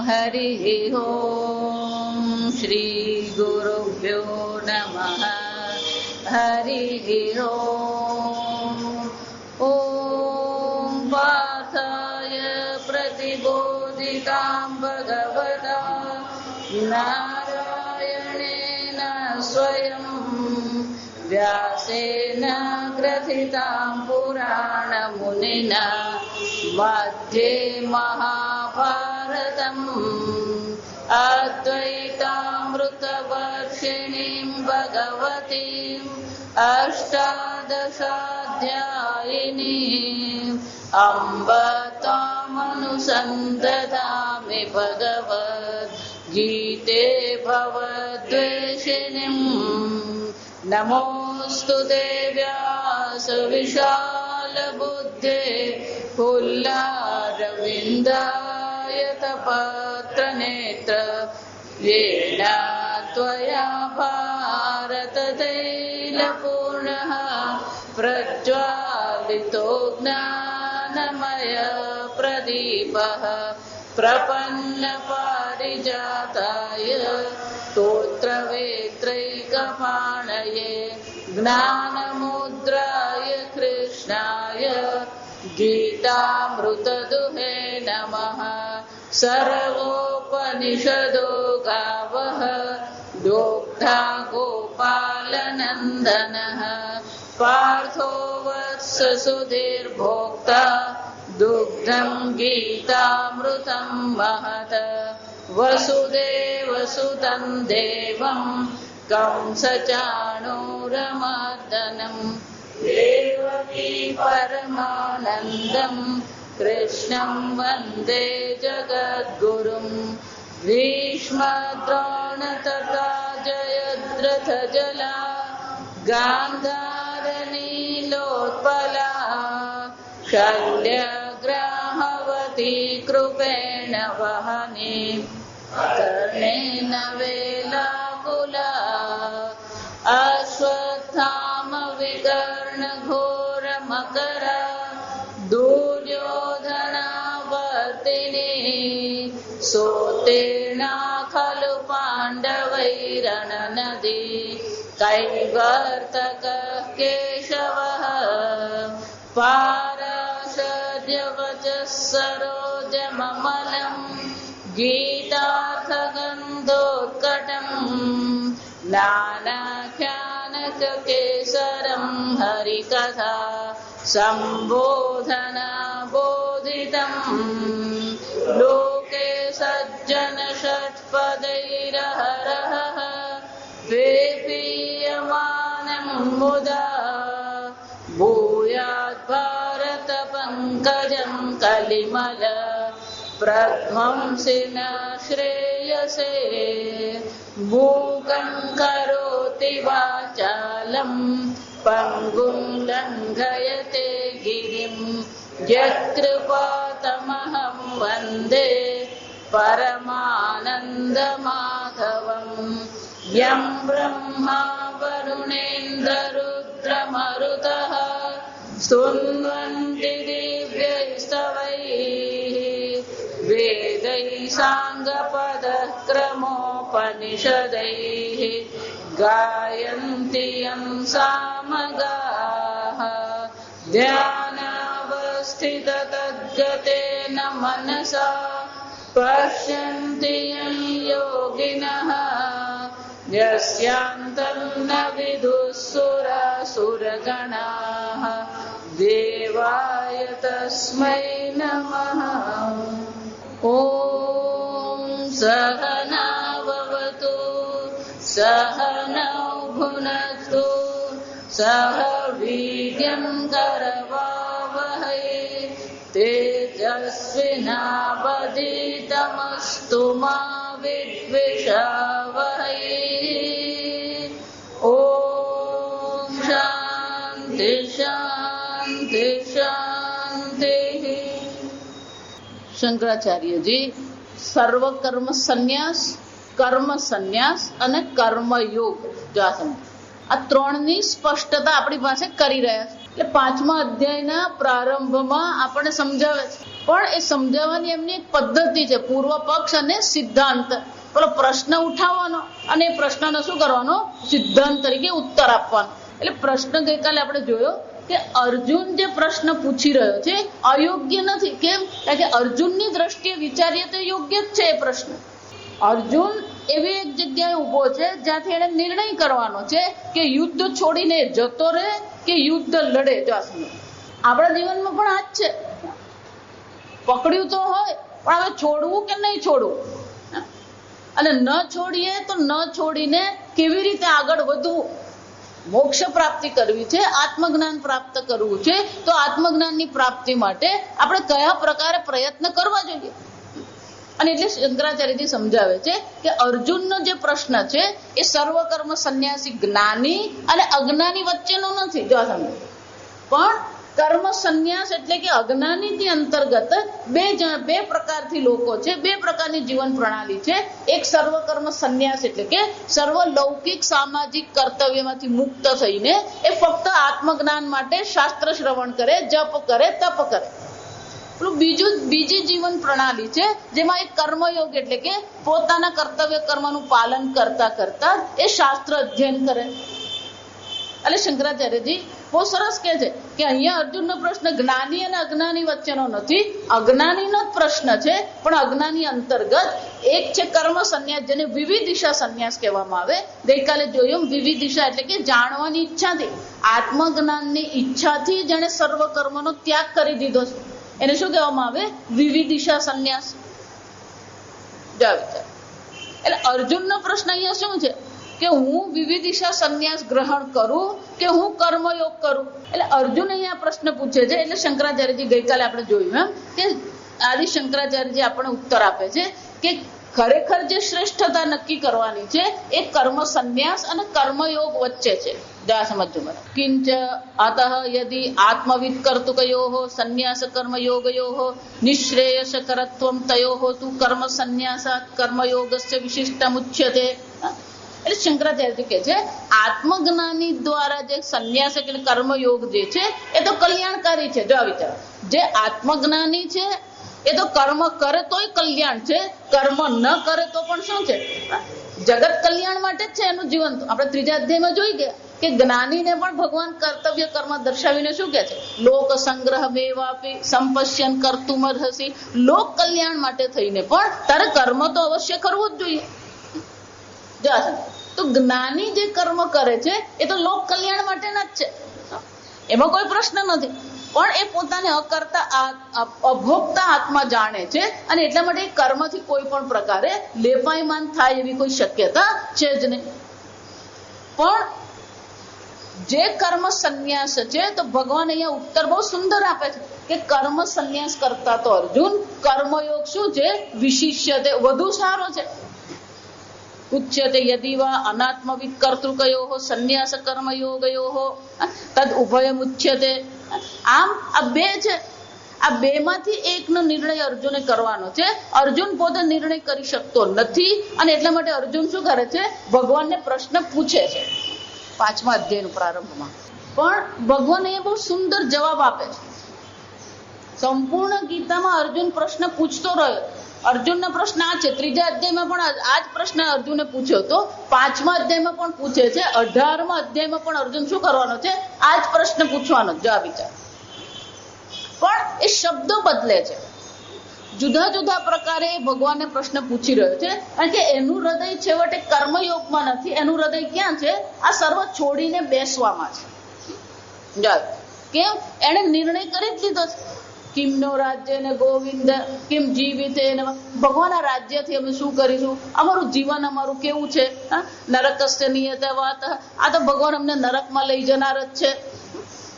हरिः ओं श्री गुरुभ्यो नमः। हरिः ओं। ॐ पार्थाय प्रतिबोधितां भगवता नारायणेन स्वयं व्यासेन ग्रथितां पुराणमुनिना मध्ये महाभारतम् अद्वैतामृतवर्षिणीं भगवतीम् अष्टादशाध्यायिनीम् अम्ब त्वामनुसन्दधामि भगवद्गीते भवद्वेषिणीम्। नमोऽस्तु देव्यास विशालबुद्धे फुल्लारविन्दायतपत्रनेत्र येन त्वया भारततैलपूर्णः प्रज्वालितो ज्ञानमय प्रदीपः प्रपन्नपारिजाताय स्तोत्रवेत्रैकपाणये ज्ञानमुद्राय कृष्णाय गीतामृतदुहे नमः। सर्वोपनिषदो गावः दोग्धा गोपालनन्दनः पार्थो वत्ससुधीर्भोक्ता दुग्धं गीतामृतं महत्। वसुदेवसुतं देवं कंसचाणूरमर्दनं देवकी परमानन्दं कृष्णं वन्दे जगद्गुरुं। भीष्मद्रोणतथा जयद्रथजला गान्धारनीलोत्पला शल्यग्राहवती कृपेण वहने कर्णेन वेलाकुला अश्वत्थामविकर्णघोरमकरा दुर्योधनावर्तिनी सोत्तीर्णा खलु पाण्डवैरणनदी कैवर्तकः केशवः पाराशर्यवचः सरोजममलं गीतार्थगन्धोत्कटम् नानाख्यानककेसरं हरिकथा सम्बोधना बोधितम्। लोके सज्जनषट्पदैरहरः पेपीयमानं मुदा भूयात् भारतपङ्कजं कलिमल प्रध्वंसिन श्रेयसे। मूकं करोति वाचालं पङ्गुं लङ्घयते गिरिं यत्कृपातमहं वन्दे परमानन्दमाधवम्। यं ब्रह्मा वरुणेन्द्ररुद्रमरुतः स्तुन्वन्ति दिव्यैस्तवैः वेदैः साङ्गपदः क्रमोपनिषदैः गायन्ति यं सामगाः। ध्यानावस्थिततद्गतेन मनसा पश्यन्ति यं योगिनः यस्यान्तं न विदुःसुरासुरगणाः देवाय तस्मै नमः। ॐ सहना भवतु सहनौ भुनक्तु सह वीर्यं करवावहै तेजस्विनावधीतमस्तु मा विद्विषावहै। ॐ शान्ति शान्ति शान्तिः। શંકરાચાર્યજી સર્વ કર્મ સંન્યાસ, કર્મ સંન્યાસ અને કર્મયોગ જો આ ત્રણની સ્પષ્ટતા આપણી પાસે કરી રહ્યા છે. એટલે પાંચમા અધ્યાયના પ્રારંભમાં આપણને સમજાવે છે પણ એ સમજાવવાની એમની એક પદ્ધતિ છે, પૂર્વ પક્ષ અને સિદ્ધાંત. પેલો પ્રશ્ન ઉઠાવવાનો અને એ પ્રશ્નનો શું કરવાનો, સિદ્ધાંત તરીકે ઉત્તર આપવાનો. એટલે પ્રશ્ન ગઈકાલે આપણે જોયો કે અર્જુન જે પ્રશ્ન પૂછી રહ્યો છે અયોગ્ય નથી. કેમ? કારણ કે અર્જુનની દ્રષ્ટિએ વિચારીએ તો યોગ્ય જ છે એ પ્રશ્ન. અર્જુન એવી એક જગ્યાએ ઉભો છે જ્યાંથી એને નિર્ણય કરવાનો છે કે યુદ્ધ છોડીને જતો રહે કે યુદ્ધ લડે. આપણા જીવનમાં પણ આ જ છે. પકડ્યું તો હોય પણ હવે છોડવું કે નહીં છોડવું, અને ન છોડીએ તો ન છોડીને કેવી રીતે આગળ વધવું. મોક્ષ પ્રાપ્તિ કરવી છે, આત્મજ્ઞાન પ્રાપ્ત કરવું છે, તો આત્મજ્ઞાનની પ્રાપ્તિ માટે આપણે કયા પ્રકારે પ્રયત્ન કરવા જોઈએ. અને એટલે શંકરાચાર્યજી સમજાવે છે કે અર્જુનનો જે પ્રશ્ન છે એ સર્વકર્મ સંન્યાસી જ્ઞાની અને અજ્ઞાની વચ્ચેનો નથી. જો સમજો, પણ કર્મ સંન્યાસ એટલે કે અજ્ઞાની અંતર્ગત બે પ્રકારથી લોકો છે, બે પ્રકારની જીવન પ્રણાલી છે. એક સર્વકર્મ સંન્યાસ એટલે કે સર્વ લૌકિક સામાજિક કર્તવ્યમાંથી મુક્ત થઈને એ ફક્ત આત્મજ્ઞાન માટે શાસ્ત્ર શ્રવણ કરે, જપ કરે, તપ કરે. બીજી જીવન પ્રણાલી છે જેમાં એક કર્મયોગ એટલે કે પોતાના કર્તવ્ય કર્મનું પાલન કરતા કરતા એ શાસ્ત્ર અધ્યયન કરે. એટલે શંકરાચાર્યજી બહુ સરસ કહે છે કે અહીંયા અર્જુનનો પ્રશ્ન જ્ઞાની અને અજ્ઞાની વચ્ચેનો નથી, અજ્ઞાનીનો જ પ્રશ્ન છે. પણ અજ્ઞાની અંતર્ગત એક છે કર્મ સંન્યાસ, જેને વિવિધિશા સંન્યાસ કહેવામાં આવે. ગઈકાલે જોયું, વિવિધિશા એટલે કે જાણવાની ઈચ્છાથી, આત્મજ્ઞાનની ઈચ્છાથી જેને સર્વ કર્મનો ત્યાગ કરી દીધો છે એને શું કહેવામાં આવે, વિવિધિશા સંન્યાસ. એટલે અર્જુનનો પ્રશ્ન અહીંયા શું છે કે હું વિવિધિશા સંન્યાસ ગ્રહણ કરું કે હું કર્મયોગ કરું. એટલે અર્જુન અહીંયા પ્રશ્ન પૂછે છે. એટલે શંકરાચાર્યજી ગઈકાલે આપણે જોયું એમ કે આદિ શંકરાચાર્યજી આપણને ઉત્તર આપે છે કે ખરેખર જે શ્રેષ્ઠતા નક્કી કરવાની છે એ કર્મ સંન્યાસ અને કર્મયોગ વચ્ચે છે. સમજો મને. કિંચ અતઃ યદિ આત્મવિદ કર્તુકયોઃ સંન્યાસ કર્મયોગયોઃ નિશ્રેયસ કરત્વમ તયોઃ તુ કર્મ સંન્યાસાત કર્મયોગસ્ય વિશિષ્ટમ ઉચ્યતે. એટલે શંકરાચાર્ય કહે છે આત્મજ્ઞાની દ્વારા જે સંન્યાસ એટલે કર્મયોગ જે છે એ તો કલ્યાણકારી છે. જો વિચારો, જે આત્મજ્ઞાની છે એ તો કર્મ કરે તોય કલ્યાણ છે, કર્મ ન કરે તો પણ શું છે, જગત કલ્યાણ માટે જ છે એનું જીવન. આપણે ત્રીજા અધ્યાયમાં જોઈ ગયા કે જ્ઞાનીને પણ ભગવાન કર્તવ્ય કર્મ દર્શાવીને શું કહે છે, લોક સંગ્રહ મેવાપી સંપશ્યન કર્તુમર્હસી. લોક કલ્યાણ માટે થઈને પણ તારે કર્મ તો અવશ્ય કરવું જ જોઈએ. તો જ્ઞાની જે કર્મ કરે છે એ તો લોક કલ્યાણ માટેના જ છે, એમાં કોઈ પ્રશ્ન નથી. પણ એ પોતાને અકર્તા અભોગતા આત્મા જાણે છે અને એટલા માટે કર્મથી કોઈ પણ પ્રકારે લેપાયમાન થાય એવી કોઈ શક્યતા છે જ નહીં. પણ જે કર્મ સંન્યાસ છે તો ભગવાન અહીંયા ઉત્તર બહુ સુંદર આપે છે કે કર્મ સંન્યાસ કરતા તો અર્જુન કર્મયોગ શું છે, વિશિષ્યતે વધુ સારો છે. ઉચ્યતે યદિવા અનાત્મવિદ કર્તૃકયોઃ સંન્યાસ કર્મયોગયોઃ તદ ઉભયમ ઉચ્યતે. આમ આ બે છે, આ બે માંથી એકનો નિર્ણય અર્જુને કરવાનો છે. અર્જુન પોતે નિર્ણય કરી શકતો નથી અને એટલા માટે અર્જુન શું કરે છે, ભગવાનને પ્રશ્ન પૂછે છે 5મા અધ્યાયનો પ્રારંભમાં. પણ ભગવાન એ બહુ સુંદર જવાબ આપે છે. સંપૂર્ણ ગીતામાં અર્જુન પ્રશ્ન પૂછતો રહ્યો. અર્જુનનો પ્રશ્ન આ છે, 3જા અધ્યાયમાં પણ આ જ પ્રશ્ન અર્જુને પૂછ્યો હતો, 5મા અધ્યાયમાં પણ પૂછે છે, 18મા અધ્યાયમાં પણ અર્જુન શું કરવાનો છે, આ જ પ્રશ્ન પૂછવાનો જ વિચાર. પણ એ શબ્દો બદલે છે, જુદા જુદા પ્રકારે ભગવાનને પ્રશ્ન પૂછી રહ્યો છે. કારણ કે એનું હૃદય છેવટે કર્મયોગમાં નથી, એનું હૃદય ક્યાં છે, આ સર્વ છોડીને બેસવામાં છે. કેમ? એને નિર્ણય કરી જ લીધો છે. કિમનો રાજ્ય ને ગોવિંદ કિમ જીવિતે, ભગવાન આ રાજ્યથી અમે શું કરીશું, અમારું જીવન અમારું કેવું છે, નરકસ્ય નિયત વાત. આ તો ભગવાન અમને નરકમાં લઈ જનાર જ છે.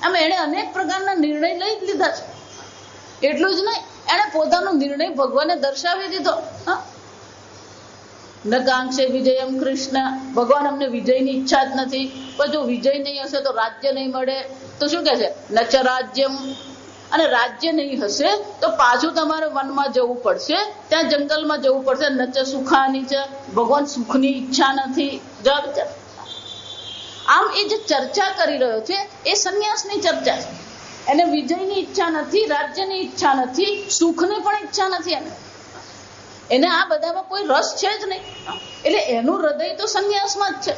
આમ એને અનેક પ્રકારના નિર્ણય લઈ જ લીધા છે. એટલું જ નહીં, એને પોતાનો નિર્ણય ભગવાને દર્શાવી દીધો. ન કાંક્ષે વિજયમ કૃષ્ણ, ભગવાન અમને વિજયની ઈચ્છા જ નથી, પણ જો વિજય નહીં હશે તો રાજ્ય નહીં મળે. તો શું કહે છે, નચ રાજ્યમ, અને રાજ્ય નહીં હશે તો પાછું તમારે વનમાં જવું પડશે, ત્યાં જંગલમાં જવું પડશે. નચ સુખાની છે, ભગવાન સુખની ઈચ્છા નથી. આમ એ જે ચર્ચા કરી રહ્યો છે એ સંન્યાસની ચર્ચા છે. એને વિજયની ઈચ્છા નથી, રાજ્યની ઈચ્છા નથી, સુખની પણ ઈચ્છા નથી. એને આ બધામાં કોઈ રસ છે જ નહીં. એટલે એનું હૃદય તો સંન્યાસમાં જ છે,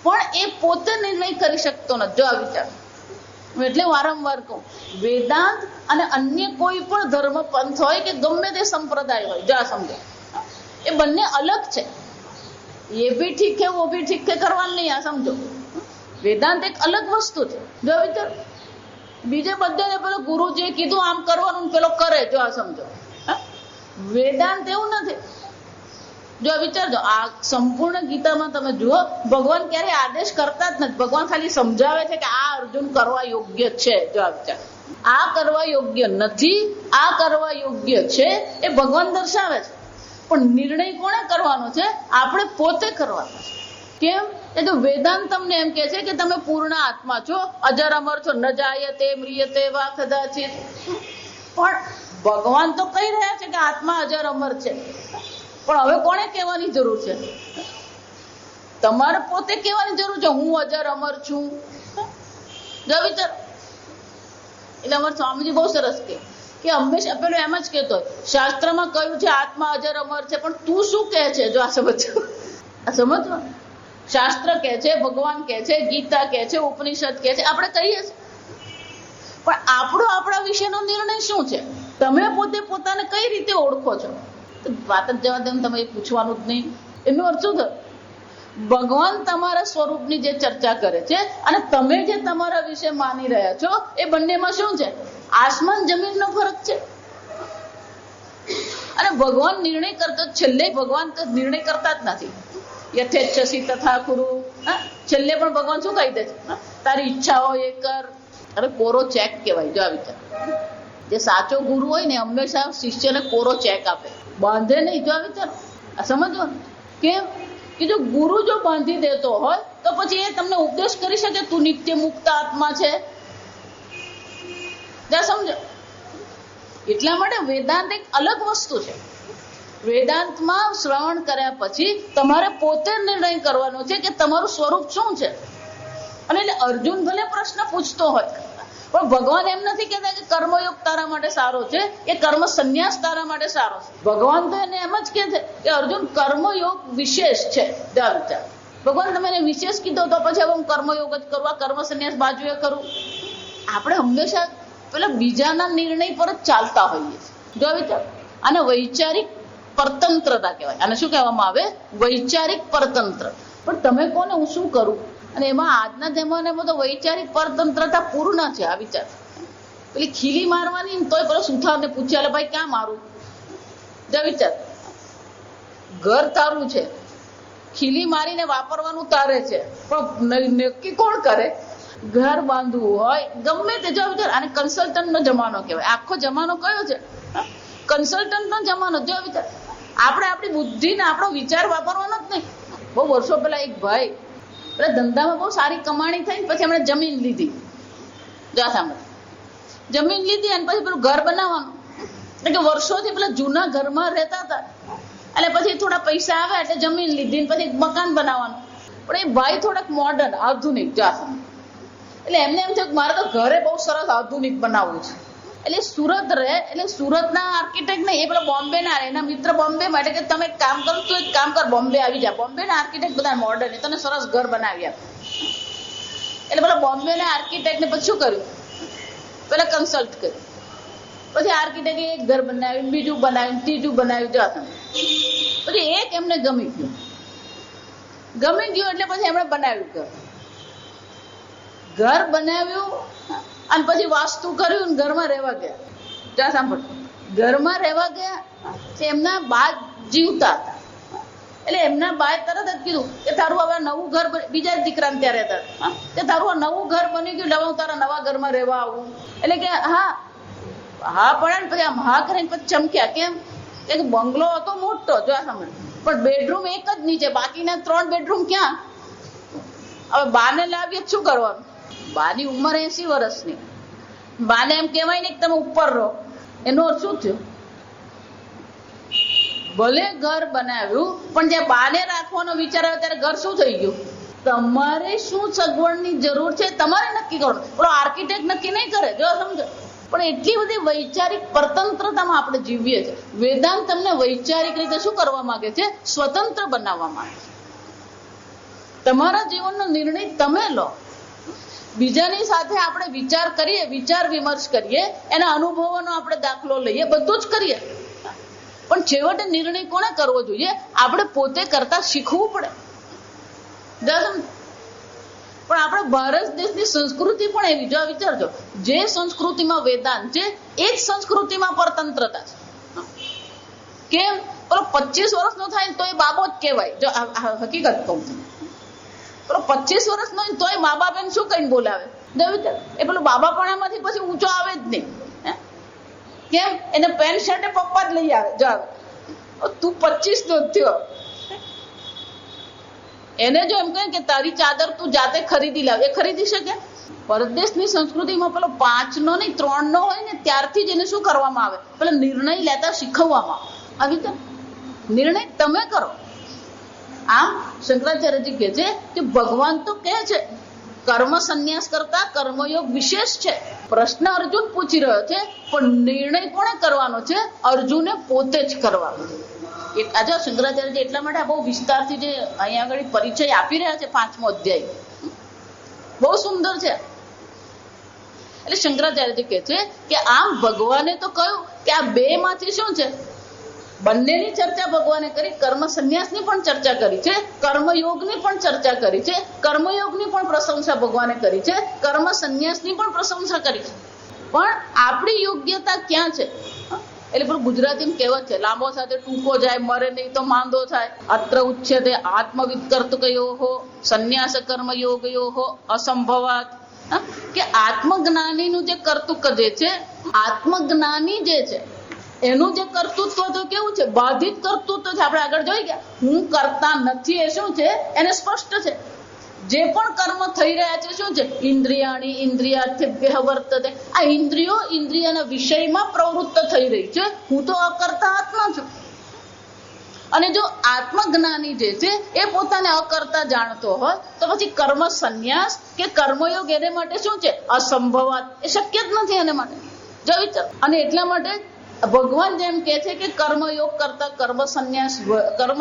પણ એ પોતે નિર્ણય કરી શકતો નથી. જો આ વિચાર, એટલે વારંવાર કહું, વેદાંત અને અન્ય કોઈ પણ ધર્મ પંથ હોય કે ગમે તે સંપ્રદાય હોય, જો આ સમજો, એ બંને અલગ છે. એ ભી ઠીક છે, વો ભી ઠીક છે કરવાનું નહીં. આ સમજો, વેદાંત એક અલગ વસ્તુ છે. જો વિચાર, બીજે બધે પેલો ગુરુજીએ કીધું આમ કરવાનું, પેલો કરે. જો આ સમજો, વેદાંત એવું નથી. જો વિચારજો, આ સંપૂર્ણ ગીતામાં તમે જુઓ, ભગવાન ક્યારે આદેશ કરતા જ નથી. ભગવાન ખાલી સમજાવે છે કે આ અર્જુન કરવા યોગ્ય છે. જો આ વિચાર, આ કરવા યોગ્ય નથી, આ કરવા યોગ્ય છે, એ ભગવાન દર્શાવે છે. પણ નિર્ણય કોણે કરવાનો છે? આપણે પોતે કરવાનો છે. કેમ? કે જો વેદાંત તમને એમ કે છે કે તમે પૂર્ણ આત્મા છો, અજર અમર છો, ન જાયતે મ્રિયતે વા કદાચિત. પણ ભગવાન તો કહી રહ્યા છે કે આત્મા અજર અમર છે. પણ હવે કોને કહેવાની જરૂર છે? તમારે પોતે કહેવાની જરૂર છે, હું અજર અમર છું. જો વિચાર, એટલે અમારા સ્વામીજી બહુ સરસ કે હંમેશા પેલું એમ જ કહેતો હોય, શાસ્ત્રમાં કહ્યું છે આત્મા અજર અમર છે, પણ તું શું કહે છે? જો આ સમજો, આ સમજો, શાસ્ત્ર કહે છે, ભગવાન કહે છે, ગીતા કહે છે, ઉપનિષદ કહે છે, આપણે કહીએ છીએ, પણ આપણો આપણા વિશેનો નિર્ણય શું છે? તમે પોતે પોતાને કઈ રીતે ઓળખો છો? વાત જ જવા દે, તમે એ પૂછવાનું જ નહીં. એનો અર્થ શું થયો? ભગવાન તમારા સ્વરૂપની જે ચર્ચા કરે છે અને તમે જે તમારા વિશે માની રહ્યા છો, એ બંનેમાં શું છે? આસમાન જમીનનો ફરક છે. અને ભગવાન નિર્ણય કરતો, છેલ્લે ભગવાન તો નિર્ણય કરતા જ નથી. યથેચ્છસી તથા કુરુ. છેલ્લે પણ ભગવાન શું કહી દે છે? તારી ઈચ્છા હોય એ કર. અરે કોરો ચેક કહેવાય. જો આ વિચાર, જે સાચો ગુરુ હોય ને હંમેશા શિષ્યને કોરો ચેક આપે, બાંધે નહીં. જો આ વિચાર, આ સમજવાનું. કેમ? કે જો ગુરુ જો બાંધી દેતો હોય તો પછી એ તમને ઉપદેશ કરી શકે તું નિત્ય મુક્ત આત્મા છે. સમજો, એટલા માટે વેદાંત એક અલગ વસ્તુ છે. વેદાંતમાં શ્રવણ કર્યા પછી તમારે પોતે નિર્ણય કરવાનો છે કે તમારું સ્વરૂપ શું છે. અને એટલે અર્જુન ભલે પ્રશ્ન પૂછતો હોય, પણ ભગવાન એમ નથી કહેતા કે કર્મયોગ તારા માટે સારો છે, એ કર્મ સંન્યાસ તારા માટે સારો છે. ભગવાન તો એને એમ જ કહે છે કે અર્જુન કર્મયોગ વિશેષ છે. વિચાર, ભગવાન તમે એને વિશેષ કીધો તો પછી હવે હું કર્મયોગ જ કરું, કર્મ સંન્યાસ બાજુએ કરું. આપણે હંમેશા પેલા બીજાના નિર્ણય પર જ ચાલતા હોઈએ છીએ. જો વિચાર, આને વૈચારિક પરતંત્રતા કહેવાય. આને શું કહેવામાં આવે? વૈચારિક પરતંત્ર. પણ તમે કોને હું શું કરું? અને એમાં આજના જમાનામાં તો વૈચારિક પરતંત્રતા પૂર્ણ છે. આ વિચાર, પેલી ખીલી મારવાની તોય પેલો સુથારને પૂછ્યા, ભાઈ ક્યાં મારું? જો વિચાર, ઘર તારું છે, ખીલી મારીને વાપરવાનું તારે છે, પણ નક્કી કોણ કરે? ઘર બાંધવું હોય ગમે તે. જો વિચાર, આને કન્સલ્ટન્ટનો જમાનો કહેવાય. આખો જમાનો કયો છે? કન્સલ્ટન્ટનો જમાનો. જો વિચાર, આપણે આપણી બુદ્ધિને આપણો વિચાર વાપરવાનો જ નહીં. બહુ વર્ષો પહેલા એક ભાઈ પેલા ધંધામાં બહુ સારી કમાણી થઈ, પછી એમણે જમીન લીધી. જા સાંભળ, જમીન લીધી અને પછી પેલું ઘર બનાવવાનું. એટલે કે વર્ષોથી પેલા જૂના ઘરમાં રહેતા હતા, એટલે પછી થોડા પૈસા આવે એટલે જમીન લીધી, પછી મકાન બનાવવાનું. પણ એ ભાઈ થોડાક મોડર્ન, આધુનિક. જા સાંભળ, એટલે એમને એમ થયું કે મારે તો ઘરે બહુ સરસ આધુનિક બનાવવું છે. એટલે સુરત રહે, એટલે સુરતના આર્કિટેક્ટ નહીં, એ પેલા બોમ્બે ના, એના મિત્ર બોમ્બે માં. એટલે કે તમે એક કામ કરો, તું એક કામ કર, બોમ્બે આવી જા. બોમ્બે ના આર્કિટેક્ટ બધા મોડર્ન, તને સરસ ઘર બનાવી આપે. એટલે પેલા બોમ્બે ના આર્કિટેક્ટ ને પછી શું કર્યું? પેલા કન્સલ્ટ કર્યું. પછી આર્કિટેક્ટ એક ઘર બનાવ્યું, બીજું બનાવ્યું, ત્રીજું બનાવ્યું. જતા પછી એક એમને ગમી ગયું. એટલે પછી એમણે બનાવ્યું ઘર. ઘર બનાવ્યું અને પછી વાસ્તુ કર્યું, ઘરમાં રહેવા ગયા. જા સાંભળ, ઘરમાં રહેવા ગયા. એમના બા જીવતા હતા, એટલે એમના બાએ તરત જ કીધું કે તારું હવે નવું ઘર, બીજા દીકરાને ત્યાં રહેતા હતા, કે તારું આ નવું ઘર બની ગયું, એટલે હું તારા નવા ઘરમાં રહેવા આવું. એટલે કે હા હા પડે ને. પછી આમ હા કરીને પછી ચમક્યા. કેમ? કે બંગલો હતો મોટો. જો આ સાંભળ, પણ બેડરૂમ એક જ નીચે, બાકીના 3 બેડરૂમ ક્યાં? હવે બાને લાવીએ શું કરવાનું? બાની ઉંમર 80 વર્ષની. બાને એમ કહેવાય ને કે તમે ઉપર રહો. એનો શું થયું? ભલે ઘર બનાવ્યું, પણ જ્યાં બાને રાખવાનો વિચાર આવ્યો ત્યારે ઘર શું થઈ ગયું? તમારે શું સગવડની જરૂર છે તમારે નક્કી કરવાનું. પેલો આર્કિટેક્ટ નક્કી નહીં કરે, જો સમજો. પણ એટલી બધી વૈચારિક પરતંત્રતામાં આપણે જીવીએ છીએ. વેદાંત તમને વૈચારિક રીતે શું કરવા માંગે છે? સ્વતંત્ર બનાવવા માંગે છે. તમારા જીવનનો નિર્ણય તમે લો. બીજાની સાથે આપણે વિચાર કરીએ, વિચાર વિમર્શ કરીએ, એના અનુભવોનો આપણે દાખલો લઈએ, બધું જ કરીએ, પણ છેવટે નિર્ણય કોને કરવો જોઈએ? આપણે પોતે કરતા શીખવું પડે. પણ આપણે ભારત દેશની સંસ્કૃતિ પણ એવી, જો વિચારજો, જે સંસ્કૃતિમાં વેદાંત છે એ જ સંસ્કૃતિમાં પરતંત્રતા છે. કેમ? પેલો 25 વર્ષનો થાય તો એ બાબો જ કહેવાય. જો હકીકત કહું છું, પેલો 25 વર્ષનો તોય મા બાપ એને શું કહીને બોલાવે? એ પેલું બાબાપણામાંથી પછી ઊંચો આવે જ નહીં. કેમ? એને પેન્ટ શર્ટ પપ્પા જ લઈ આવે. જો તું 25 નો થયો, એને જો એમ કહે કે તારી ચાદર તું જાતે ખરીદી લાવ, એ ખરીદી શકે? પરદેશની સંસ્કૃતિમાં પેલો 5 નો નહીં 3 નો હોય ને ત્યારથી જ એને શું કરવામાં આવે? પેલો નિર્ણય લેતા શીખવવામાં આવી રીતે નિર્ણય તમે કરો. આમ શંકરાચાર્યજી કહે છે કે ભગવાન તો કહે છે કર્મ સંન્યાસ કરતા કર્મયોગ વિશેષ છે. પ્રશ્ન અર્જુન પૂછી રહ્યો છે, પણ નિર્ણય કોણે કરવાનો છે? અર્જુને પોતે જ કરવાનો. આજે શંકરાચાર્યજી એટલા માટે બહુ વિસ્તારથી જે અહીંયા આગળ પરિચય આપી રહ્યા છે 5મો અધ્યાય બહુ સુંદર છે. એટલે શંકરાચાર્યજી કહે છે કે આમ ભગવાને તો કહ્યું કે આ બે માંથી શું છે? બંનેની ચર્ચા ભગવાને કરી. કર્મ સંન્યાસની પણ ચર્ચા કરી છે, કર્મયોગની પણ ચર્ચા કરી છે, કર્મયોગની પણ પ્રશંસા ભગવાને કરી છે, કર્મ સંન્યાસની પણ પ્રશંસા કરી છે. પણ આપણી યોગ્યતા ક્યાં છે? એટલે પેલું ગુજરાતીમાં કહેવત છે, લાંબો સાથે ટૂંકો જાય, મરે નહીં તો માંદો થાય. અત્ર ઉચ્યતે આત્મવિદ કર્તકયોઃ સંન્યાસ કર્મયોગયોઃ અસંભવાત. કે આત્મજ્ઞાનીનું જે કર્તૃક જે છે, આત્મજ્ઞાની જે છે એનું જે કર્તૃત્વ તો કેવું છે? બાધિત કર્તૃત્વ છે. આપણે આગળ જોઈ ગયા, હું કરતા નથી એ શું છે? એને સ્પષ્ટ છે. જે પણ કર્મ થઈ રહ્યા છે શું છે? ઇન્દ્રિયાણી ઇન્દ્રિયાર્થેભ્યઃ વર્તતે. આ ઇન્દ્રિયો ઇન્દ્રિયના વિષયમાં પ્રવૃત્ત થઈ રહી છે. હું તો અકર્તા આત્મા છું. અને જો આત્મજ્ઞાની જે છે એ પોતાને અકર્તા જાણતો હોય તો પછી કર્મ સંન્યાસ કે કર્મયોગ એને માટે શું છે? અસંભવાત. એ શક્ય જ નથી એને માટે. જો વિચાર. અને એટલા માટે ભગવાન જેમ કે છે કે કર્મયોગ કરતા કર્મ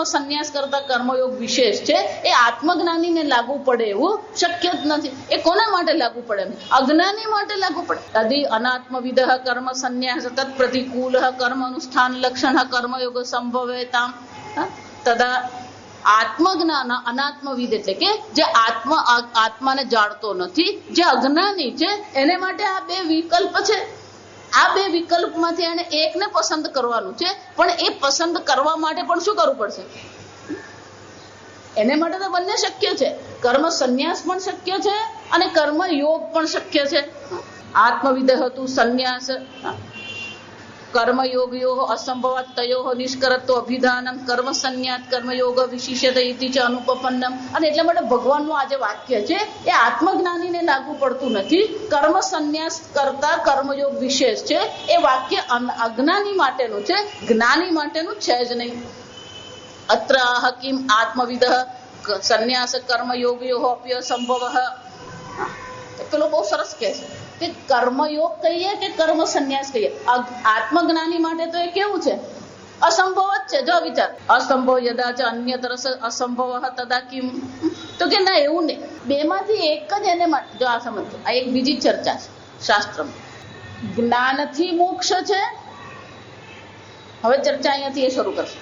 સંન્યાસ કરતા કર્મયોગ વિશેષ છે, એ આત્મજ્ઞાનીને લાગુ પડે એવું શક્ય જ નથી. એ કોના માટે લાગુ પડે? અજ્ઞાની માટે લાગુ પડે. તદિ અનાત્મવિદઃ કર્મ સંન્યાસ તત્ પ્રતિકૂલ કર્મ અનુષ્ઠાન લક્ષણ કર્મયોગ સંભવેતામ તદા આત્મજ્ઞાન અનાત્મવિદ એટલે કે જે આત્માને જાણતો નથી, જે અજ્ઞાની છે, એને માટે આ બે વિકલ્પ છે. આ બે વિકલ્પમાંથી એને એકને પસંદ કરવાનું છે. પણ એ પસંદ કરવા માટે પણ શું કરવું પડશે? એને માટે તો બંને શક્ય છે. કર્મ સંન્યાસ પણ શક્ય છે અને કર્મ યોગ પણ શક્ય છે. આત્મવિદ હતું સંન્યાસ કર્મયોગયો અસંભવાત તયોઃ નિષ્કરત્વ અભિધાનમ કર્મ સંન્યાસ કર્મયોગ વિશિષ્યતે ઇતિ ચ અનુપપન્નમ. અને એટલા માટે ભગવાનનું આ જે વાક્ય છે એ આત્મજ્ઞાનીને લાગુ પડતું નથી. કર્મ સંન્યાસ કરતા કર્મયોગ વિશેષ છે. એ વાક્ય અજ્ઞાની માટેનું છે, જ્ઞાની માટેનું છે જ નહીં. અત્ર હકીમ આત્મવિદ સંન્યાસ કર્મયોગયો અપ્ય સંભવ. પેલો બહુ સરસ કહે છે કે કર્મયોગ કહીએ કે કર્મ સંન્યાસ કહીએ, આત્મજ્ઞાની માટે તો એ કેવું છે? અસંભવ જ છે. જો વિચાર, અસંભવ યદા ચ અન્યતર અસંભવ તદા કિમ. તો કે ના, એવું નહીં. બેમાંથી એક જ એને માટે. જો આ સમજો, આ એક બીજી ચર્ચા છે શાસ્ત્રમાં. જ્ઞાનથી મોક્ષ છે. હવે ચર્ચા અહીંયાથી એ શરૂ કરશે.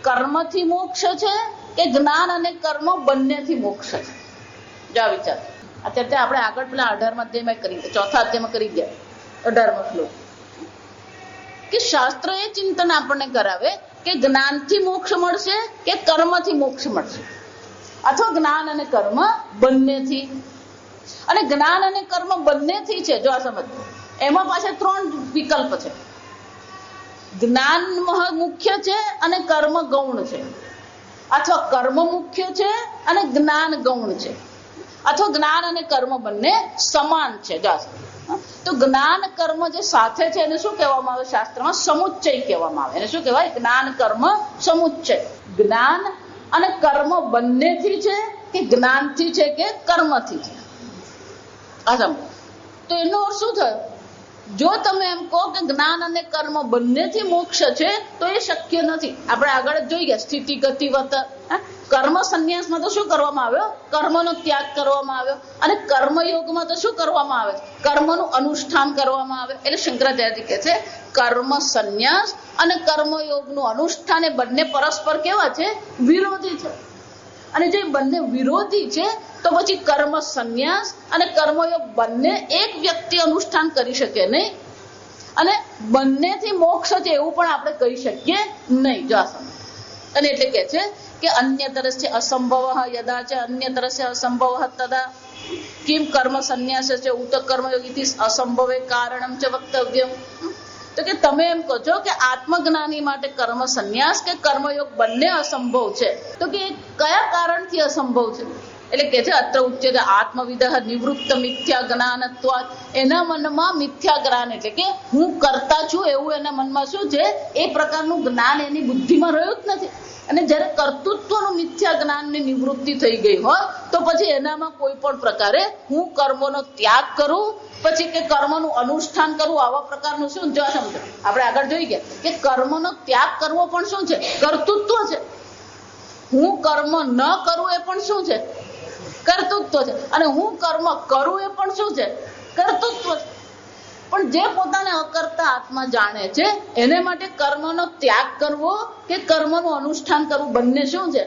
કર્મથી મોક્ષ છે કે જ્ઞાન અને કર્મ બંનેથી મોક્ષ છે? જો વિચાર. આ ચર્ચા આપણે આગળ પેલા 18મા અધ્યાયમાં કરી, 4થા અધ્યાયમાં કરી ગયા. 18મો શ્લોક કે શાસ્ત્ર એ ચિંતન આપણને કરાવે કે જ્ઞાનથી મોક્ષ મળશે કે કર્મથી મોક્ષ મળશે, અથવા જ્ઞાન અને કર્મ બંનેથી. અને જ્ઞાન અને કર્મ બંનેથી છે. જો આ સમજ, એમાં પાછા 3 વિકલ્પ છે. જ્ઞાન મુખ્ય છે અને કર્મ ગૌણ છે, અથવા કર્મ મુખ્ય છે અને જ્ઞાન ગૌણ છે, અથવા જ્ઞાન અને કર્મ બંને સમાન છે. તો જ્ઞાન કર્મ જે સાથે છે એને શું કહેવામાં આવે? શાસ્ત્રમાં સમુચ્ચય કહેવામાં આવે. એને શું કહેવાય? જ્ઞાન કર્મ સમુચ્ચય. જ્ઞાન અને કર્મ બંનેથી છે કે જ્ઞાનથી છે કે કર્મથી છે? આ સમજો. તો એનો અર્થ શું થયો? જો તમે એમ કહો કે જ્ઞાન અને કર્મ બંનેથી મોક્ષ છે તો એ શક્ય નથી. આપણે આગળ જ જોઈ ગયા સ્થિતિ ગતિ વત. કર્મ સંન્યાસમાં તો શું કરવામાં આવ્યો? કર્મનો ત્યાગ કરવામાં આવ્યો. અને કર્મયોગમાં તો શું કરવામાં આવે? કર્મનું અનુષ્ઠાન કરવામાં આવે. એટલે શંકરાચાર્ય કહે છે કર્મ સંન્યાસ અને કર્મયોગનું અનુષ્ઠાન એ બંને પરસ્પર કેવા છે? વિરોધી છે. અને જો બંને વિરોધી છે તો પછી કર્મ સંન્યાસ અને કર્મયોગ બંને એક વ્યક્તિ અનુષ્ઠાન કરી શકે નહીં. અને બંનેથી મોક્ષ છે એવું પણ આપણે કહી શકીએ નહીં. જો આ સમજ. અને એટલે કે છે કે અન્યતરસ્ય અસંભવ યદા ચ અન્યતરસ્ય અસંભવ તદા કિમ કર્મ સંન્યાસ છે ઉત કર્મયોગીથી અસંભવે કારણમ ચ વક્તવ્યમ. તો કે તમે એમ કહો છો કે આત્મજ્ઞાની માટે કર્મ સંન્યાસ કે કર્મયોગ બંને અસંભવ છે. તો કે કયા કારણથી અસંભવ છે? એટલે કે છે અત્ર ઉચ્યતે આત્મવિદ નિવૃત્ત મિથ્યા જ્ઞાનત્વાત. એના મનમાં મિથ્યા જ્ઞાન એટલે કે હું કરતા છું એવું એના મનમાં શું છે? એ પ્રકારનું જ્ઞાન એની બુદ્ધિમાં રહ્યું જ નથી. અને જ્યારે કર્તૃત્વનું મિથ્યા જ્ઞાનની નિવૃત્તિ થઈ ગઈ હોય તો પછી એનામાં કોઈ પણ પ્રકારે હું કર્મનો ત્યાગ કરું પછી કે કર્મનું અનુષ્ઠાન કરવું આવા પ્રકારનું શું જો સમજો. આપણે આગળ જોઈ ગયા કે કર્મનો ત્યાગ કરવો પણ શું છે? કર્તૃત્વ છે. હું કર્મ ન કરું એ પણ શું છે? કર્તૃત્વ છે. અને હું કર્મ કરું એ પણ શું છે? કર્તૃત્વ છે. પણ જે પોતાને અકર્તા આત્મા જાણે છે એને માટે કર્મનો ત્યાગ કરવો કે કર્મનું અનુષ્ઠાન કરવું બંને શું છે?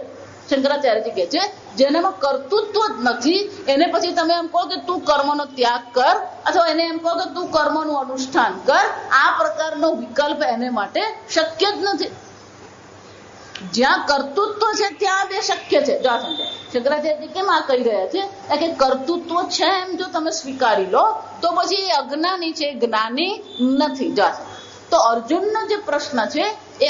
શંકરાચાર્યજી કહે છે જેનામાં કર્તૃત્વ જ નથી એને પછી તમે એમ કહો કે તું કર્મનો ત્યાગ કર અથવા એને એમ કહો કે તું કર્મનું અનુષ્ઠાન કર. આ પ્રકારનો વિકલ્પ એને માટે શક્ય જ નથી. જ્યાં કર્તૃત્વ છે ત્યાં બે શક્ય છે. જો સમજો શંકરાચાર્યજી કેમ આ કહી રહ્યા છે કે કર્તૃત્વ છે એમ જો તમે સ્વીકારી લો તો પછી એ અજ્ઞાની છે, જ્ઞાની નથી. જો તો અર્જુનનો જે પ્રશ્ન છે એ